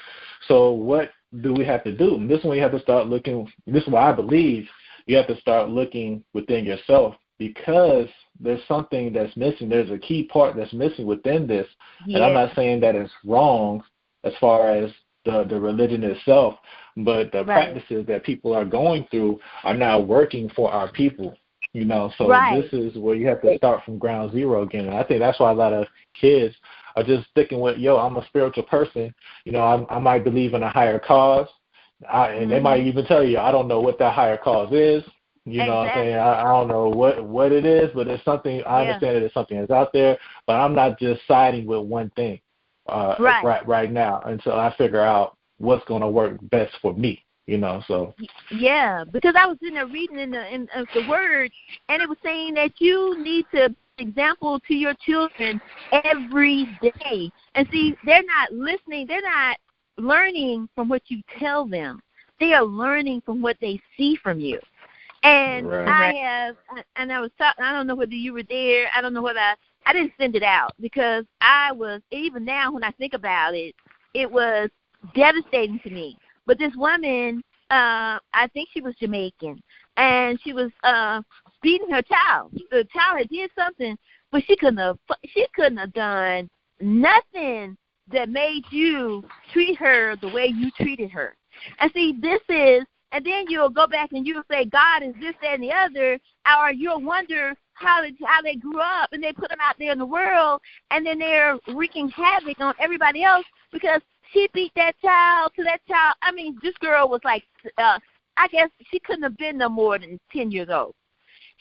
So what do we have to do? And this is when you have to start looking. This is why I believe you have to start looking within yourself, because there's something that's missing. There's a key part that's missing within this. And I'm not saying that it's wrong as far as the religion itself, but the practices that people are going through are not working for our people. You know, so this is where you have to start from ground zero again. And I think that's why a lot of kids are just sticking with, I'm a spiritual person. You know, I might believe in a higher cause. And they might even tell you, I don't know what that higher cause is. You know what I'm saying? I don't know what it is, but it's something. I understand that it's something that's out there, but I'm not just siding with one thing right now until I figure out what's going to work best for me. You know, so because I was in there reading in the word, and it was saying that you need to example to your children every day. And see, they're not listening, they're not learning from what you tell them. They are learning from what they see from you. And I was talking, I don't know whether you were there, I don't know whether I didn't send it out because I was, even now when I think about it, it was devastating to me. But this woman, I think she was Jamaican, and she was beating her child. The child had did something, but she couldn't have done nothing that made you treat her the way you treated her. And see, this is, and then you'll go back and you'll say, God is this, that, and the other, or you'll wonder how they grew up, and they put them out there in the world, and then they're wreaking havoc on everybody else because she beat that child to that child. I mean, this girl was like, I guess she couldn't have been no more than 10 years old.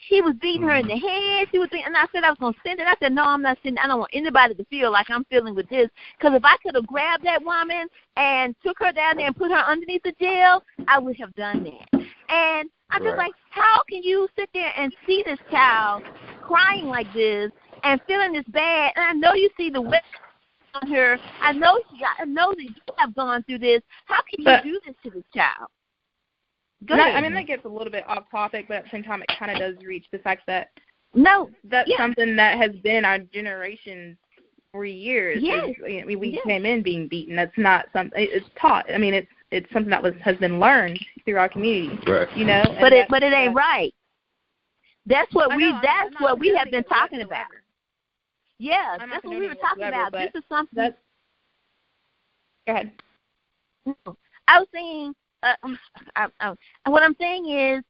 She was beating her in the head. She was beating, and I said I was going to send it. I said, no, I'm not sending it. I don't want anybody to feel like I'm feeling with this. Because if I could have grabbed that woman and took her down there and put her underneath the jail, I would have done that. And I'm just like, how can you sit there and see this child crying like this and feeling this bad? And I know you see the wet on her. I know that you have gone through this. How can you do this to this child? Go ahead. I mean, that gets a little bit off topic, but at the same time, it kind of does reach the fact that that's something that has been our generation for years. Yes. I mean, we came in being beaten. That's not something. It's taught. I mean, it's something that has been learned through our community. Right. You know. But it ain't right. That's what we have been talking about. Yeah, that's what we were talking about. This is something. Go ahead. I was saying, what I'm saying is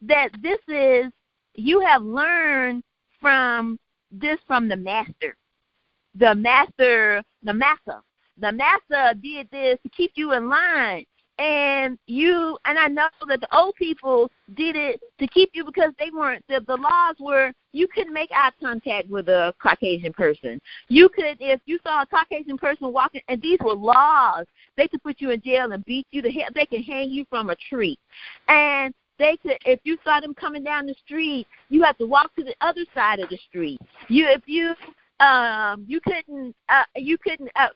that this is, you have learned from the master. The master did this to keep you in line. and I know that the old people did it to keep you because they weren't, the laws were you couldn't make eye contact with a Caucasian person. You could, if you saw a Caucasian person walking, and these were laws, they could put you in jail and beat you to hell. They could hang you from a tree. And they could, if you saw them coming down the street, you have to walk to the other side of the street. You couldn't,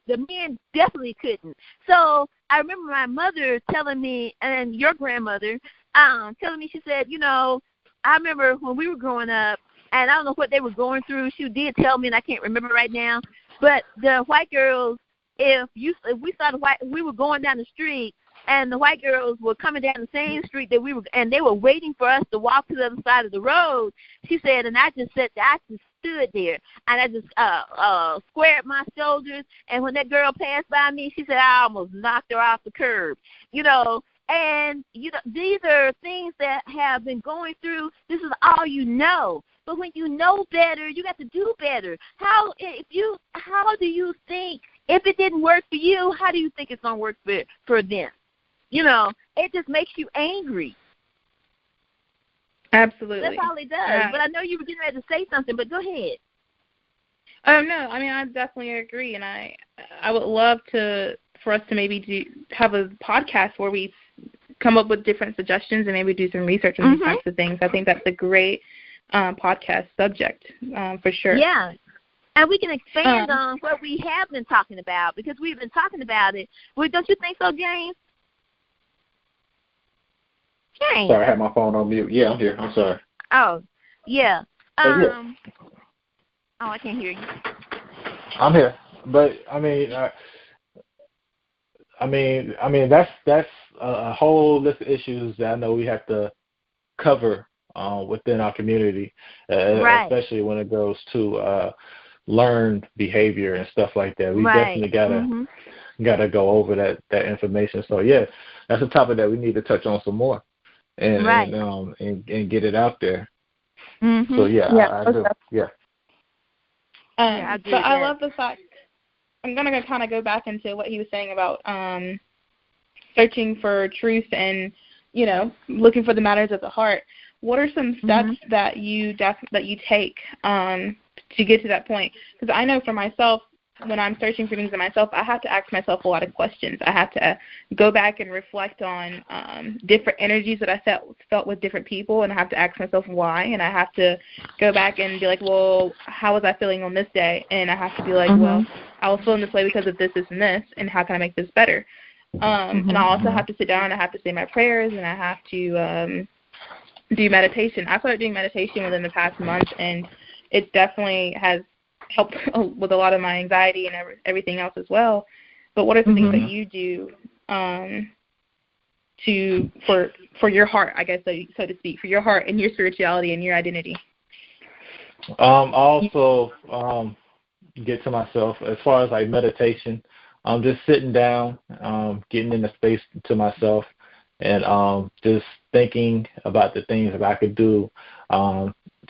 the men definitely couldn't. So I remember my mother telling me, and your grandmother, telling me, she said, I remember when we were growing up, and I don't know what they were going through. She did tell me, and I can't remember right now, but the white girls, if we saw we were going down the street, and the white girls were coming down the same street that we were, and they were waiting for us to walk to the other side of the road. She said, and I just stood there, and I just squared my shoulders. And when that girl passed by me, she said, I almost knocked her off the curb. And these are things that have been going through. This is all you know. But when you know better, you got to do better. How do you think, if it didn't work for you, how do you think it's going to work for them? It just makes you angry. Absolutely. That's all it does. But I know you were getting ready to say something, but go ahead. No, I mean, I definitely agree, and I would love for us to maybe have a podcast where we come up with different suggestions and maybe do some research on these types of things. I think that's a great podcast subject for sure. Yeah. And we can expand on what we have been talking about, because we've been talking about it. Well, don't you think so, James? James. Sorry, I had my phone on mute. Yeah, I'm here. I'm sorry. Oh, yeah. Yeah. Oh, I can't hear you. I'm here, but I mean that's a whole list of issues that I know we have to cover within our community, right. Especially when it goes to learned behavior and stuff like that. We right. definitely gotta go over that information. So yeah, that's a topic that we need to touch on some more, and right. and get it out there. Mm-hmm. So yeah, I do. Yeah. So I love the fact. I'm going to kind of go back into what he was saying about searching for truth and, looking for the matters of the heart. What are some steps that you take to get to that point? Because I know for myself, when I'm searching for things in myself, I have to ask myself a lot of questions. I have to go back and reflect on different energies that I felt with different people, and I have to ask myself why, and I have to go back and be like, well, how was I feeling on this day? And I have to be like, well, I was feeling this way because of this, this, and this, and how can I make this better? And I also have to sit down, and I have to say my prayers, and I have to do meditation. I started doing meditation within the past month, and it definitely has helped with a lot of my anxiety and everything else as well. But what are the things that you do for your heart, I guess, so to speak, for your heart and your spirituality and your identity? Also, get to myself as far as like meditation. Just sitting down, getting in the space to myself, and just thinking about the things that I could do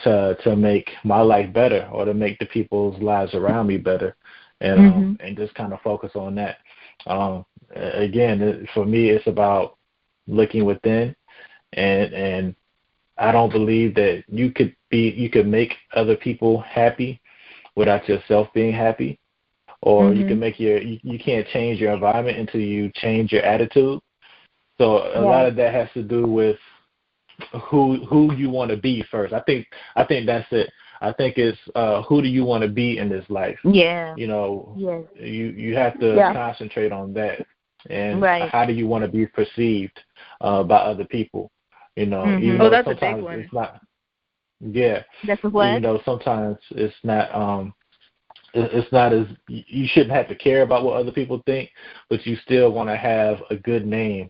to make my life better, or to make the people's lives around me better, and just kind of focus on that. Again, for me, it's about looking within, and I don't believe that you could make other people happy without yourself being happy, or you can make you can't change your environment until you change your attitude. So a lot of that has to do with who you want to be first. I think that's it. I think it's who do you want to be in this life? Yeah. You have to concentrate on that, and how do you want to be perceived by other people? Even though that's sometimes a big one. it's not. Yeah. That's a what? Even though sometimes it's not. It's not as you shouldn't have to care about what other people think, but you still want to have a good name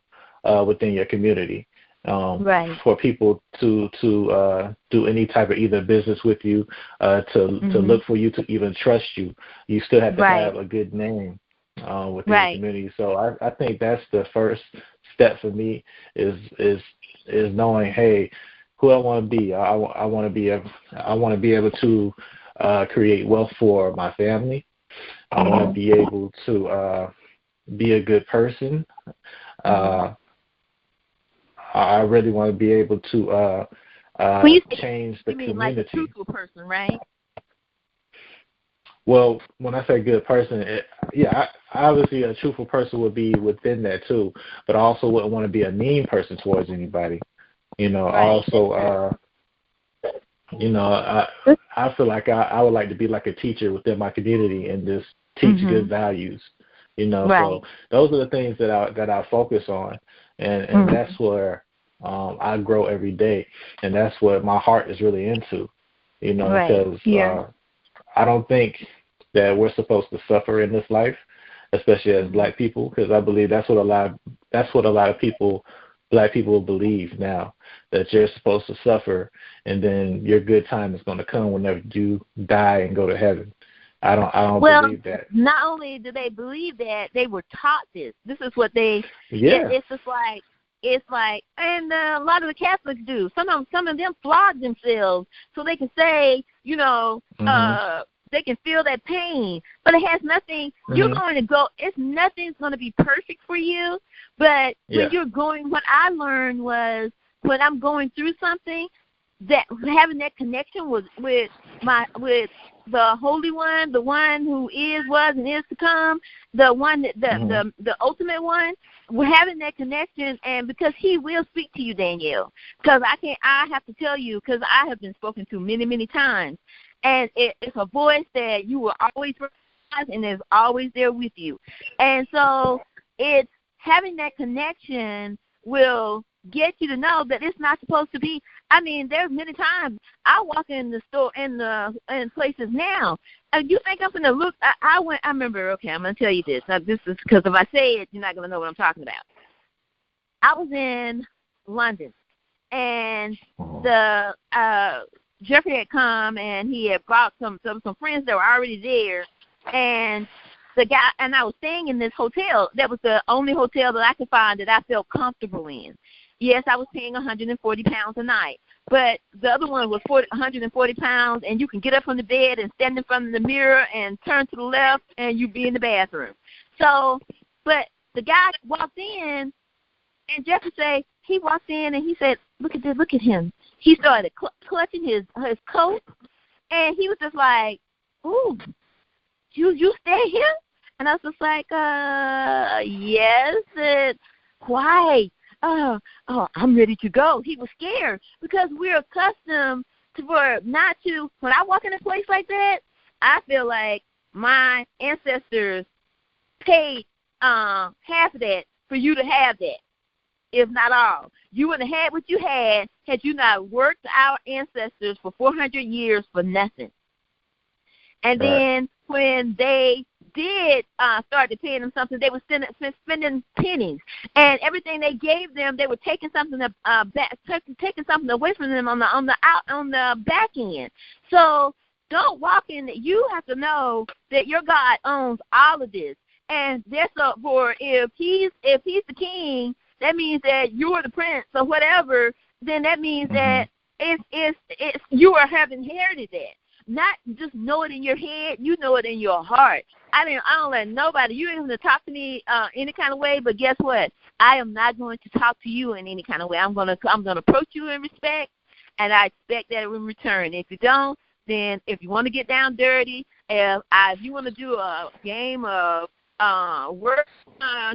within your community. For people to do any type of either business with you, to look for you, to even trust you, you still have to have a good name within the community. So I think that's the first step for me is knowing, hey, who I want to be. I want to be able to create wealth for my family. I want to be able to be a good person. I really want to be able to change the community. You mean like a truthful person, right? Well, when I say good person, obviously a truthful person would be within that too, but I also wouldn't want to be a mean person towards anybody. Right. I feel like I would like to be like a teacher within my community and just teach good values. Right. So those are the things that I focus on, and that's where I grow every day, and that's what my heart is really into. Because I don't think that we're supposed to suffer in this life, especially as Black people, because I believe that's what a lot of people, Black people, believe now, that you're supposed to suffer, and then your good time is going to come whenever you die and go to heaven. I don't believe that. Not only do they believe that, they were taught this. This is what they. Yeah. It's just like. It's like, and a lot of the Catholics do. Some of them flog themselves so they can say, they can feel that pain. But it has nothing. You're going to go. Nothing's going to be perfect for you. But when you're going, what I learned was when I'm going through something, that having that connection with the Holy One, the one who is, was, and is to come, the one that the ultimate one. We're having that connection, and because he will speak to you, Danielle. Because I have to tell you, because I have been spoken to many, many times, and it's a voice that you will always recognize and is always there with you. And so it's having that connection will get you to know that it's not supposed to be. I mean, there's many times I walk in the store in places now. You think I'm going to look? I remember. Okay, I'm going to tell you this. Now, this is because if I say it, you're not going to know what I'm talking about. I was in London, and the Jeffrey had come, and he had brought some friends that were already there, and the guy and I was staying in this hotel. That was the only hotel that I could find that I felt comfortable in. Yes, I was paying 140 pounds a night, but the other one was 140 pounds, and you can get up from the bed and stand in front of the mirror and turn to the left, and you be in the bathroom. So, but the guy walked in, and Jeffrey he walked in, and he said, look at this, look at him. He started clutching his coat, and he was just like, ooh, you stay here? And I was just like, yes, why? Oh, I'm ready to go. He was scared because we're accustomed when I walk in a place like that, I feel like my ancestors paid half of that for you to have that, if not all. You wouldn't have had what you had you not worked our ancestors for 400 years for nothing. And then when they did start to pay them something, they were spending pennies, and everything they gave them, they were taking something taking something away from them on the back end. So don't walk in. You have to know that your God owns all of this, and therefore, if he's the king, that means that you're the prince or whatever. Then that means that it's you have inherited that. Not just know it in your head, you know it in your heart. I don't let nobody. You ain't going to talk to me any kind of way, but guess what? I am not going to talk to you in any kind of way. I'm going to approach you in respect, and I expect that in return. If you don't, then if you want to get down dirty, if you want to do a game of word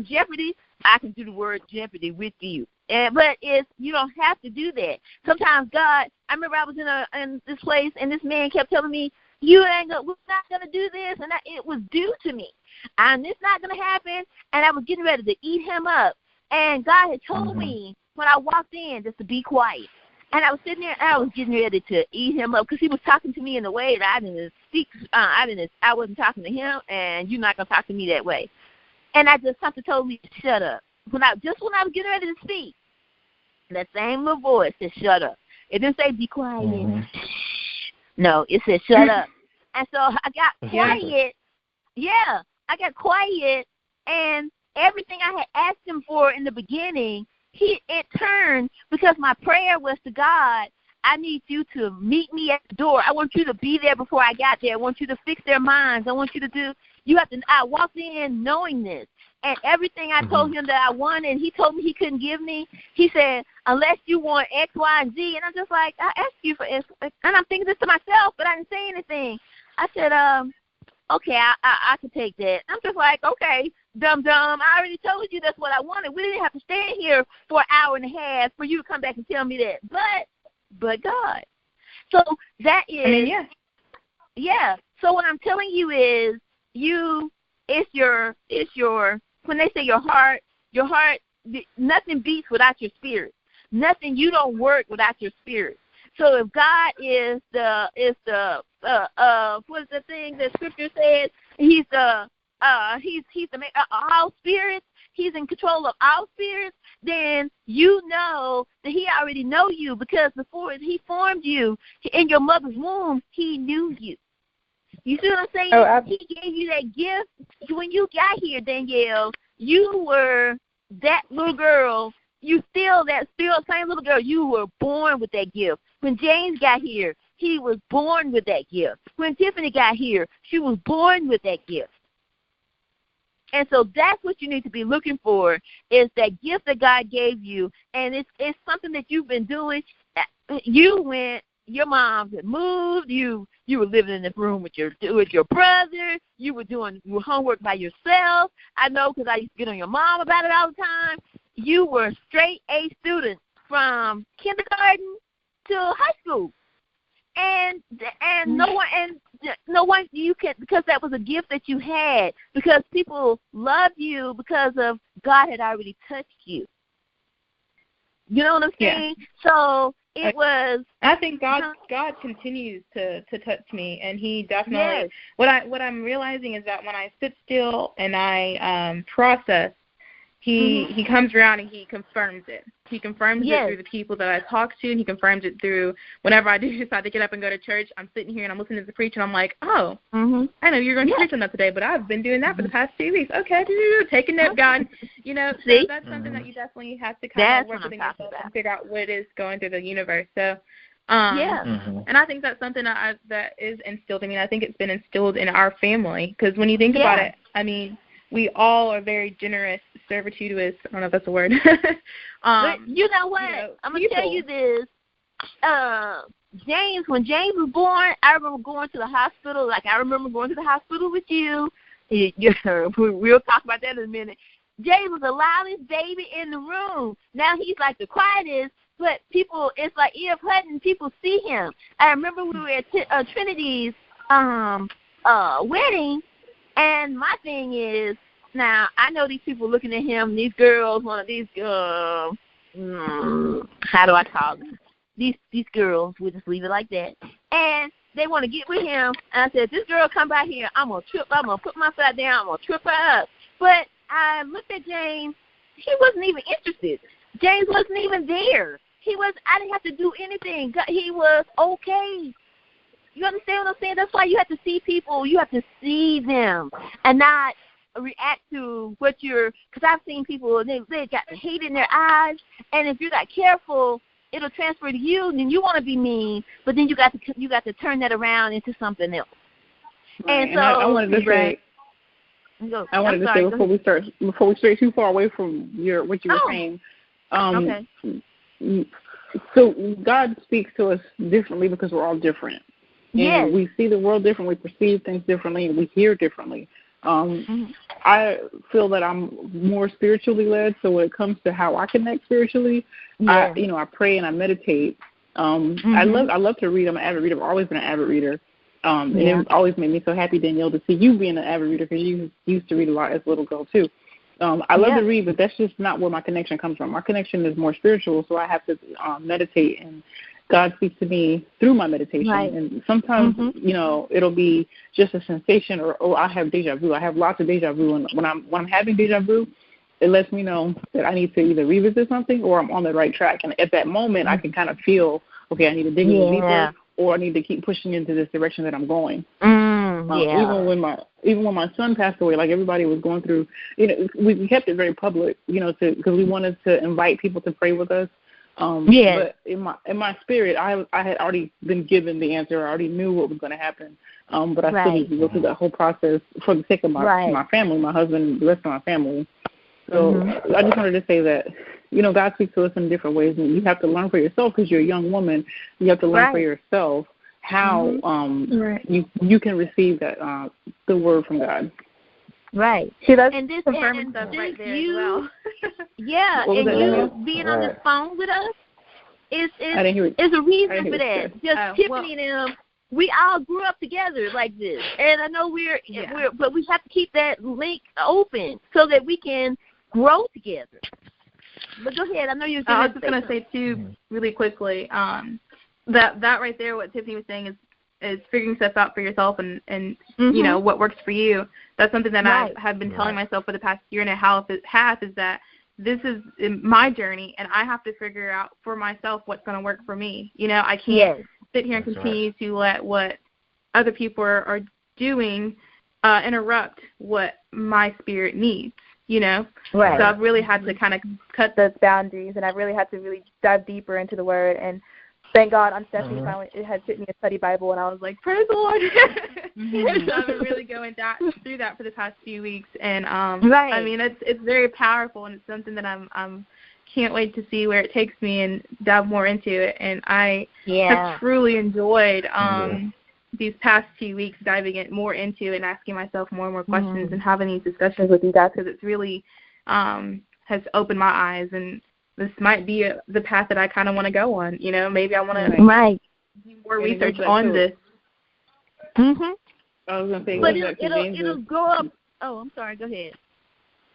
Jeopardy, I can do the word Jeopardy with you. But you don't have to do that. Sometimes God, I remember I was in this place, and this man kept telling me, we're not going to do this, and it was due to me. And it's not going to happen, and I was getting ready to eat him up. And God had told me when I walked in just to be quiet. And I was sitting there, and I was getting ready to eat him up because he was talking to me in a way that I didn't speak. I wasn't talking to him, and you're not going to talk to me that way. And something told me to shut up. When I was getting ready to speak, that same little voice said, shut up. It didn't say be quiet. No, it said shut up. And so I got quiet. Yeah, I got quiet, and everything I had asked him for in the beginning, it turned because my prayer was to God, I need you to meet me at the door. I want you to be there before I got there. I want you to fix their minds. I want you to I walked in knowing this. and everything I told him that I wanted, and he told me he couldn't give me. He said, unless you want X, Y, and Z. And I'm just like, I asked you for X. And I'm thinking this to myself, but I didn't say anything. I said, okay, I could take that. I'm just like, okay, dumb. I already told you that's what I wanted. We didn't have to stand here for an hour and a half for you to come back and tell me that. But God. So that is, yeah. So what I'm telling you is, it's your, when they say your heart, nothing beats without your spirit. Nothing, you don't work without your spirit. So if God is the what is the thing that Scripture says? He's the all spirits. He's in control of all spirits. Then you know that He already know you, because before He formed you in your mother's womb, He knew you. You see what I'm saying? Oh, He gave you that gift when you got here, Danielle. You were that little girl. You still same little girl. You were born with that gift. When James got here, he was born with that gift. When Tiffany got here, she was born with that gift. And so that's what you need to be looking for, is that gift that God gave you. And it's something that you've been doing. Your mom had moved, you were living in the room with your brother, you were doing your homework by yourself. I know, because I used to get on your mom about it all the time. You were straight A student from kindergarten to high school. And no one you can, because that was a gift that you had, because people loved you because of God had already touched you. You know what I'm saying? Yeah. So it was. I think God continues to touch me, and He definitely. Yes. What I'm realizing is that when I sit still and I process, He comes around and He confirms it. He confirms it through the people that I talk to, and He confirms it through whenever I do decide to get up and go to church. I'm sitting here and I'm listening to the preach, and I'm like, oh, I know you're going to preach on that today, but I've been doing that for the past 2 weeks. Okay, take a nap, God. You know, so that's something that you definitely have to kind of work within yourself and figure out what is going through the universe. So, and I think that's something that is instilled in me. I think it's been instilled in our family, because when you think about it, I mean, we all are very generous, servitude. I don't know if that's a word. But you know what? I'm going to tell you this. When James was born, I remember going to the hospital. Like, I remember going to the hospital with you. We'll talk about that in a minute. James was the loudest baby in the room. Now he's like the quietest, but people, it's like E.F. Hutton, people see him. I remember we were at Trinity's wedding, and my thing is, now, I know these people looking at him, these girls, one of these, how do I call them? These girls, we'll just leave it like that. And they want to get with him. And I said, this girl come by here, I'm going to put my foot down, I'm going to trip her up. But I looked at James, he wasn't even interested. James wasn't even there. I didn't have to do anything. He was okay. You understand what I'm saying? That's why you have to see people. You have to see them and not react to what because I've seen people, they got the hate in their eyes, and if you're not careful, it'll transfer to you, and then you want to be mean, but then you got to turn that around into something else. Right. And so I wanted to say, before we stray too far away from what you were saying. Okay. So God speaks to us differently because we're all different. And we see the world differently, we perceive things differently, and we hear differently. I feel that I'm more spiritually led, so when it comes to how I connect spiritually, I pray and I meditate. I love to read. I'm an avid reader. I've always been an avid reader. And it always made me so happy, Danielle, to see you being an avid reader, because you used to read a lot as a little girl too. I love to read, but that's just not where my connection comes from. My connection is more spiritual, so I have to meditate, and God speaks to me through my meditation. Right. And sometimes, it'll be just a sensation, or I have deja vu. I have lots of deja vu. And when I'm having deja vu, it lets me know that I need to either revisit something or I'm on the right track. And at that moment, I can kind of feel, okay, I need to dig a little deeper, or I need to keep pushing into this direction that I'm going. Even when my son passed away, like everybody was going through, we kept it very public, because we wanted to invite people to pray with us. But in my spirit, I had already been given the answer. I already knew what was going to happen. But I still need to go through that whole process for the sake of my family, my husband, the rest of my family. So I just wanted to say that, God speaks to us in different ways, and you have to learn for yourself because you're a young woman. You have to learn for yourself how you can receive that the word from God. Right. See, that's and this confirming stuff right there as well. And you being on this phone with us is a reason for that. Just Tiffany and them, we all grew up together like this, and I know but we have to keep that link open so that we can grow together. But go ahead. I know you're going to. I was just going to say too, really quickly, that right there, what Tiffany was saying is figuring stuff out for yourself and what works for you. That's something that I have been telling myself for the past year and a half is that this is my journey, and I have to figure out for myself what's going to work for me. I can't sit here and continue to let what other people are doing interrupt what my spirit needs. So I've really had to kind of cut those boundaries, and I've really had to really dive deeper into the Word. And thank God on Stephanie finally it had sent me a study Bible, and I was like, praise the Lord. So I've been really going through that for the past few weeks, and I mean it's very powerful, and it's something that I'm can't wait to see where it takes me and dive more into it. And I have truly enjoyed these past 2 weeks diving more into and asking myself more and more questions and having these discussions with you guys, because it's really has opened my eyes, and this might be the path that I kind of want to go on. Maybe I want to do more research on this. I was going to say, but it'll go up. Oh, I'm sorry. Go ahead.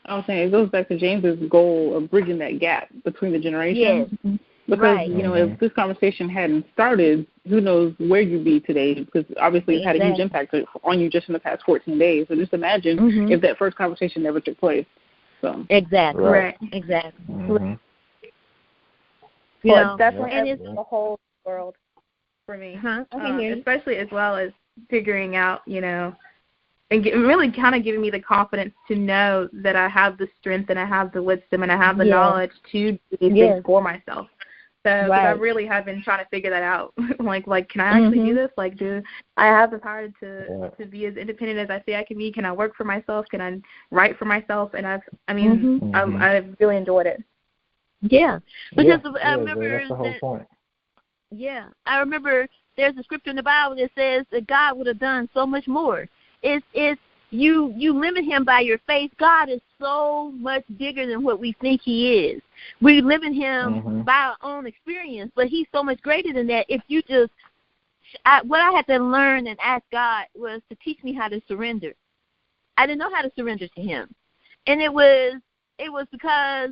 I was saying it goes back to James's goal of bridging that gap between the generations. Yes. Because, if this conversation hadn't started, who knows where you'd be today, because obviously it's had a huge impact on you just in the past 14 days. So just imagine if that first conversation never took place. So Exactly. Right. Exactly. Well, it's definitely the whole world for me, especially as well as figuring out, and really kind of giving me the confidence to know that I have the strength and I have the wisdom and I have the knowledge to do these things for myself. So I really have been trying to figure that out. like, can I actually do this? Like, do I have the power to be as independent as I say I can be? Can I work for myself? Can I write for myself? And I've really enjoyed it. Yeah, because I remember that's the whole point. Yeah, I remember there's a scripture in the Bible that says that God would have done so much more. It's you limit him by your faith. God is so much bigger than what we think he is. We limit him by our own experience, but he's so much greater than that. If you just, what I had to learn and ask God was to teach me how to surrender. I didn't know how to surrender to him, and it was because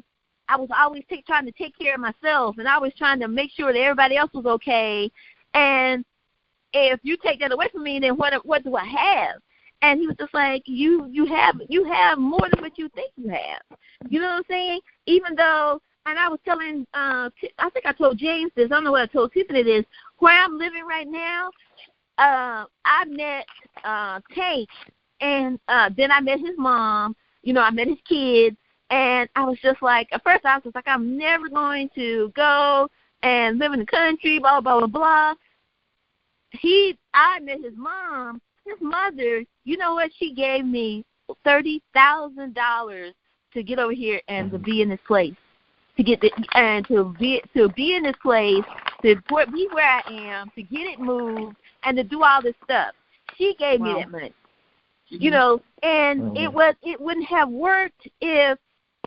I was always trying to take care of myself, and I was trying to make sure that everybody else was okay. And if you take that away from me, then what do I have? And he was just like, you have more than what you think you have. You know what I'm saying? Even though, and I was telling, I think I told James this. I don't know what I told Tiffany this. Where I'm living right now, I met Tank, and then I met his mom. I met his kids. And I was just like, at first I was just like, I'm never going to go and live in the country, blah, blah, blah, blah. I met his mom, his mother. You know what? She gave me $30,000 to get over here and to be in this place, to be in this place, to be where I am, to get it moved, and to do all this stuff. She gave me that money, and it wouldn't have worked if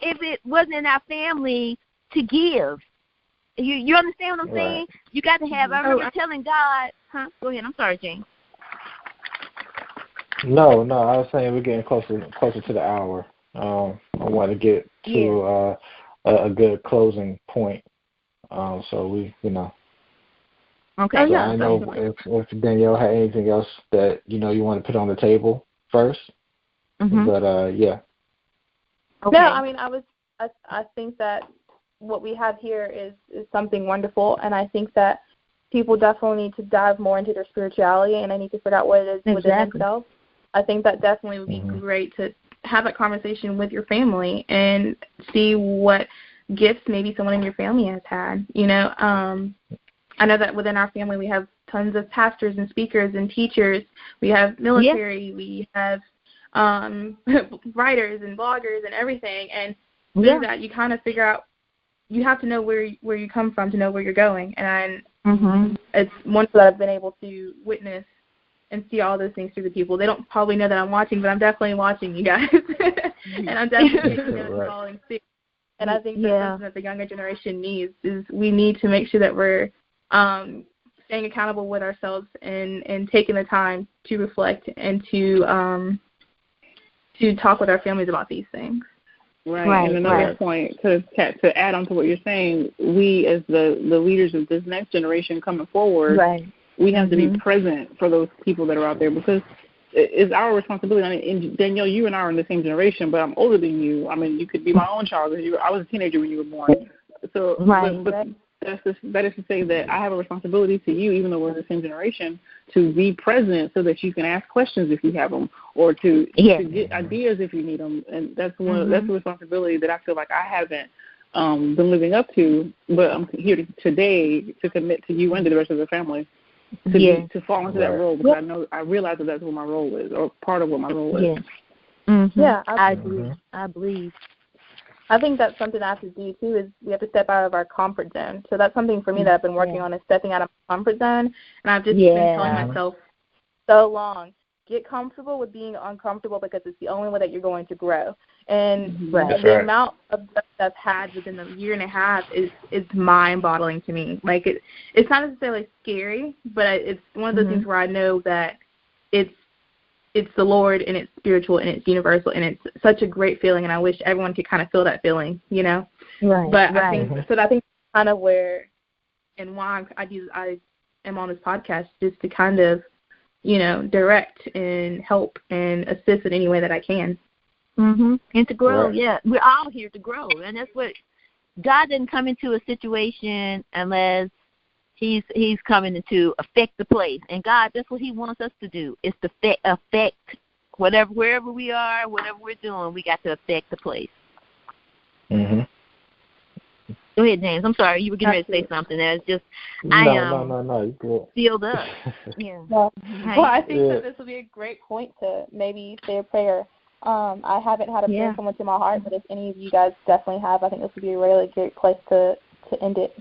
it wasn't in our family to give. You understand what I'm saying? You got to have. I remember telling God, Go ahead. I'm sorry, James. No, I was saying we're getting closer to the hour. I want to get to a good closing point. So we, Okay. So I know if Danielle had anything else that you want to put on the table first, but yeah. Okay. No, I mean I think that what we have here is something wonderful, and I think that people definitely need to dive more into their spirituality, and they need to figure out what it is within themselves. I think that definitely would be great to have that conversation with your family and see what gifts maybe someone in your family has had. I know that within our family we have tons of pastors and speakers and teachers. We have military. We have writers and bloggers and everything. And through that, you kind of figure out, you have to know where you come from to know where you're going. And it's wonderful that I've been able to witness and see all those things through the people. They don't probably know that I'm watching, but I'm definitely watching you guys. And I'm definitely following suit. And I think that's something that the younger generation needs, is we need to make sure that we're staying accountable with ourselves and taking the time to reflect and to talk with our families about these things. Right. And another point to add on to what you're saying, we as the leaders of this next generation coming forward, we have to be present for those people that are out there, because it's our responsibility. I mean, Danielle, you and I are in the same generation, but I'm older than you. I mean, you could be my own child. I was a teenager when you were born. So, but that is to say that I have a responsibility to you, even though we're in the same generation, to be present so that you can ask questions if you have them, or to get ideas if you need them. And that's that's a responsibility that I feel like I haven't been living up to. But I'm here today to commit to you and to the rest of the family to fall into that role, because I realize that that's what my role is, or part of what my role is. Yeah, I agree. I believe. I think that's something I have to do, too, is we have to step out of our comfort zone. So that's something for me that I've been working on, is stepping out of my comfort zone. And I've just been telling myself so long, get comfortable with being uncomfortable, because it's the only way that you're going to grow. And the amount of stuff that I've had within a year and a half is mind-boggling to me. Like, it's not necessarily scary, but it's one of those things where I know that it's the Lord, and it's spiritual, and it's universal, and it's such a great feeling, and I wish everyone could kind of feel that feeling, But I think that's kind of where and why I am on this podcast, just to kind of, direct and help and assist in any way that I can. And to grow, we're all here to grow, and that's what God didn't come into a situation unless He's coming to affect the place. And God, that's what He wants us to do, is to affect wherever we are, whatever we're doing, we got to affect the place. Go ahead, James. I'm sorry. You were getting ready to say something. That's just, No, you're good. Filled up. Well, I think that this will be a great point to maybe say a prayer. I haven't had a prayer come into my heart, but if any of you guys definitely have, I think this would be a really great place to end it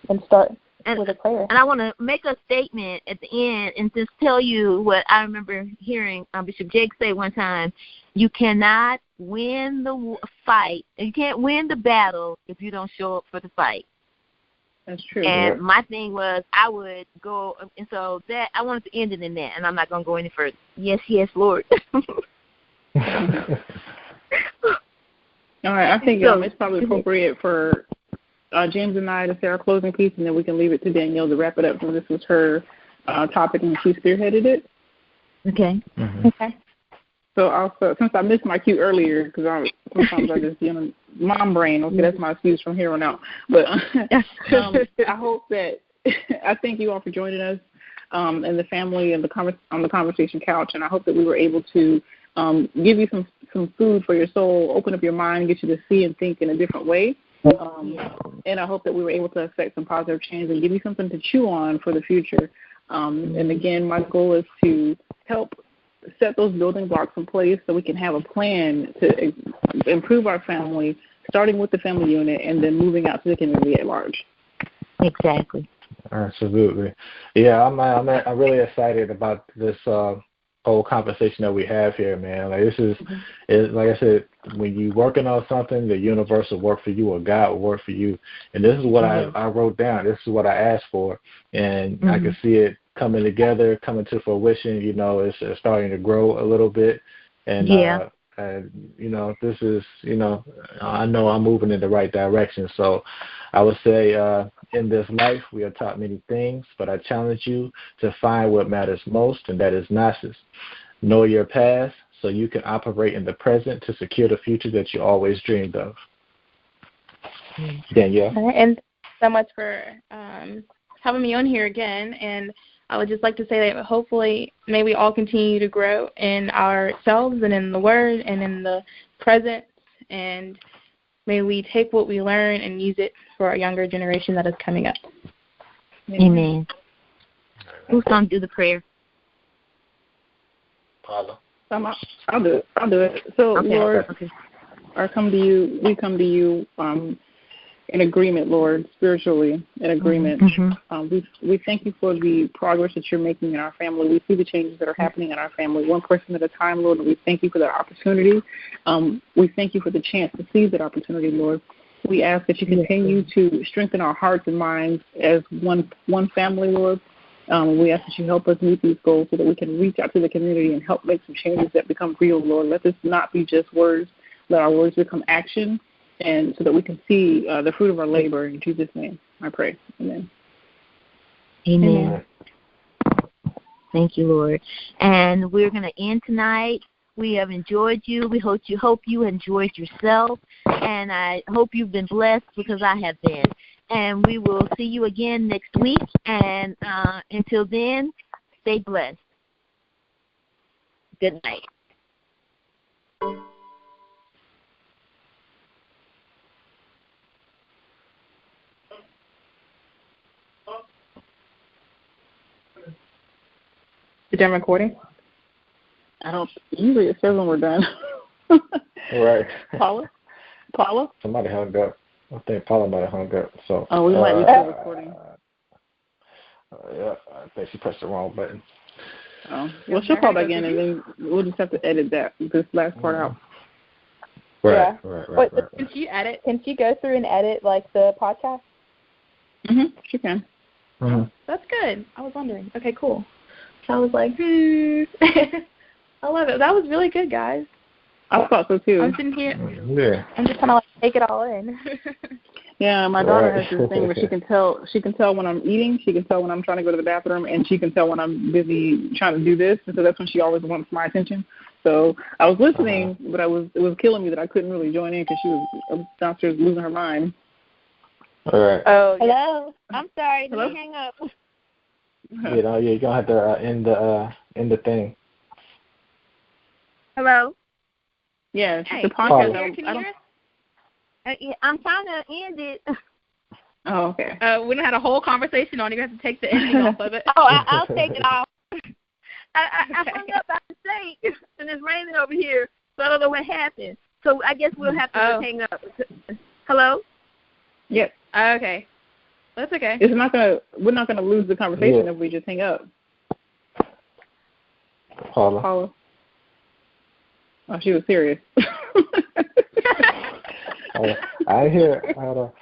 and start with a prayer. And I want to make a statement at the end and just tell you what I remember hearing Bishop Jake say one time. You cannot win the fight. You can't win the battle if you don't show up for the fight. That's true. And my thing was, I would go, and so that I wanted to end it in that, and I'm not going to go any further. Yes, Lord. All right, I think it's probably appropriate for James and I to say our closing piece, and then we can leave it to Danielle to wrap it up, since this was her topic and she spearheaded it. Okay. Okay. So since I missed my cue earlier, because sometimes I just mom brain. Okay, that's my excuse from here on out. But I hope that I thank you all for joining us and the family and on the conversation couch, and I hope that we were able to give you some food for your soul, open up your mind, get you to see and think in a different way. And I hope that we were able to affect some positive change and give you something to chew on for the future. And again, my goal is to help set those building blocks in place so we can have a plan to improve our family, starting with the family unit and then moving out to the community at large. Exactly. Absolutely. Yeah, I'm really excited about this whole conversation that we have here, man. Like, this is like I said, when you're working on something, the universe will work for you, or God will work for you. And this is what I wrote down. This is what I asked for, and I can see it coming together, coming to fruition. It's starting to grow a little bit, and this is, I know I'm moving in the right direction. So I would say in this life we are taught many things, but I challenge you to find what matters most, and that is Gnosis. Know your past so you can operate in the present to secure the future that you always dreamed of. Danielle. And so much for having me on here again. And I would just like to say that hopefully may we all continue to grow in ourselves and in the Word and in the present, and may we take what we learn and use it for our younger generation that is coming up. Amen. Who's going to do the prayer? Paula. I'll do it. So, okay. Lord, okay. we come to you in agreement, Lord, spiritually in agreement. Mm-hmm. We thank you for the progress that you're making in our family. We see the changes that are happening in our family, one person at a time, Lord, and we thank you for that opportunity. We thank you for the chance to seize that opportunity, Lord. We ask that you continue to strengthen our hearts and minds as one family, Lord. We ask that you help us meet these goals so that we can reach out to the community and help make some changes that become real, Lord. Let this not be just words. Let our words become action, and so that we can see the fruit of our labor. In Jesus' name, I pray. Amen. Amen. Thank you, Lord. And we're going to end tonight. We have enjoyed you. We hope you enjoyed yourself, and I hope you've been blessed because I have been. And we will see you again next week. And until then, stay blessed. Good night. The done recording? Usually it says when we're done. Right. Paula? Somebody hung up. I think Paula might have hung up. So. We might be still recording. Yeah, I think she pressed the wrong button. Well, she'll call back in, and then we'll just have to edit this last part out. Right. Wait, can she edit? Can she go through and edit like the podcast? She can. That's good. I was wondering. Okay, cool. So I was like, I love it. That was really good, guys. I thought so too. I'm sitting here. Yeah. I'm just kind of like take it all in. Yeah, my daughter has this thing where she can tell when I'm eating, she can tell when I'm trying to go to the bathroom, and she can tell when I'm busy trying to do this, and so that's when she always wants my attention. So I was listening, but it was killing me that I couldn't really join in because she was downstairs losing her mind. All right. Oh, hello. I'm sorry. Hello? Let me hang up. You're gonna have to end the thing. Hello. Yeah, hey, the podcast. Can you hear us? I'm trying to end it. Oh, okay. We done had a whole conversation on it. You have to take the ending off of it. I'll take it off. I hung up by mistake, and it's raining over here, so I don't know what happened. So I guess we'll have to just hang up. Hello? Yep. Okay. That's okay. We're not gonna lose the conversation if we just hang up. Paula. Oh, she was serious. I didn't hear. Hello?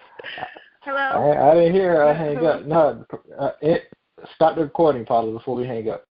I didn't hear hang up. No, stop the recording, Paula, before we hang up.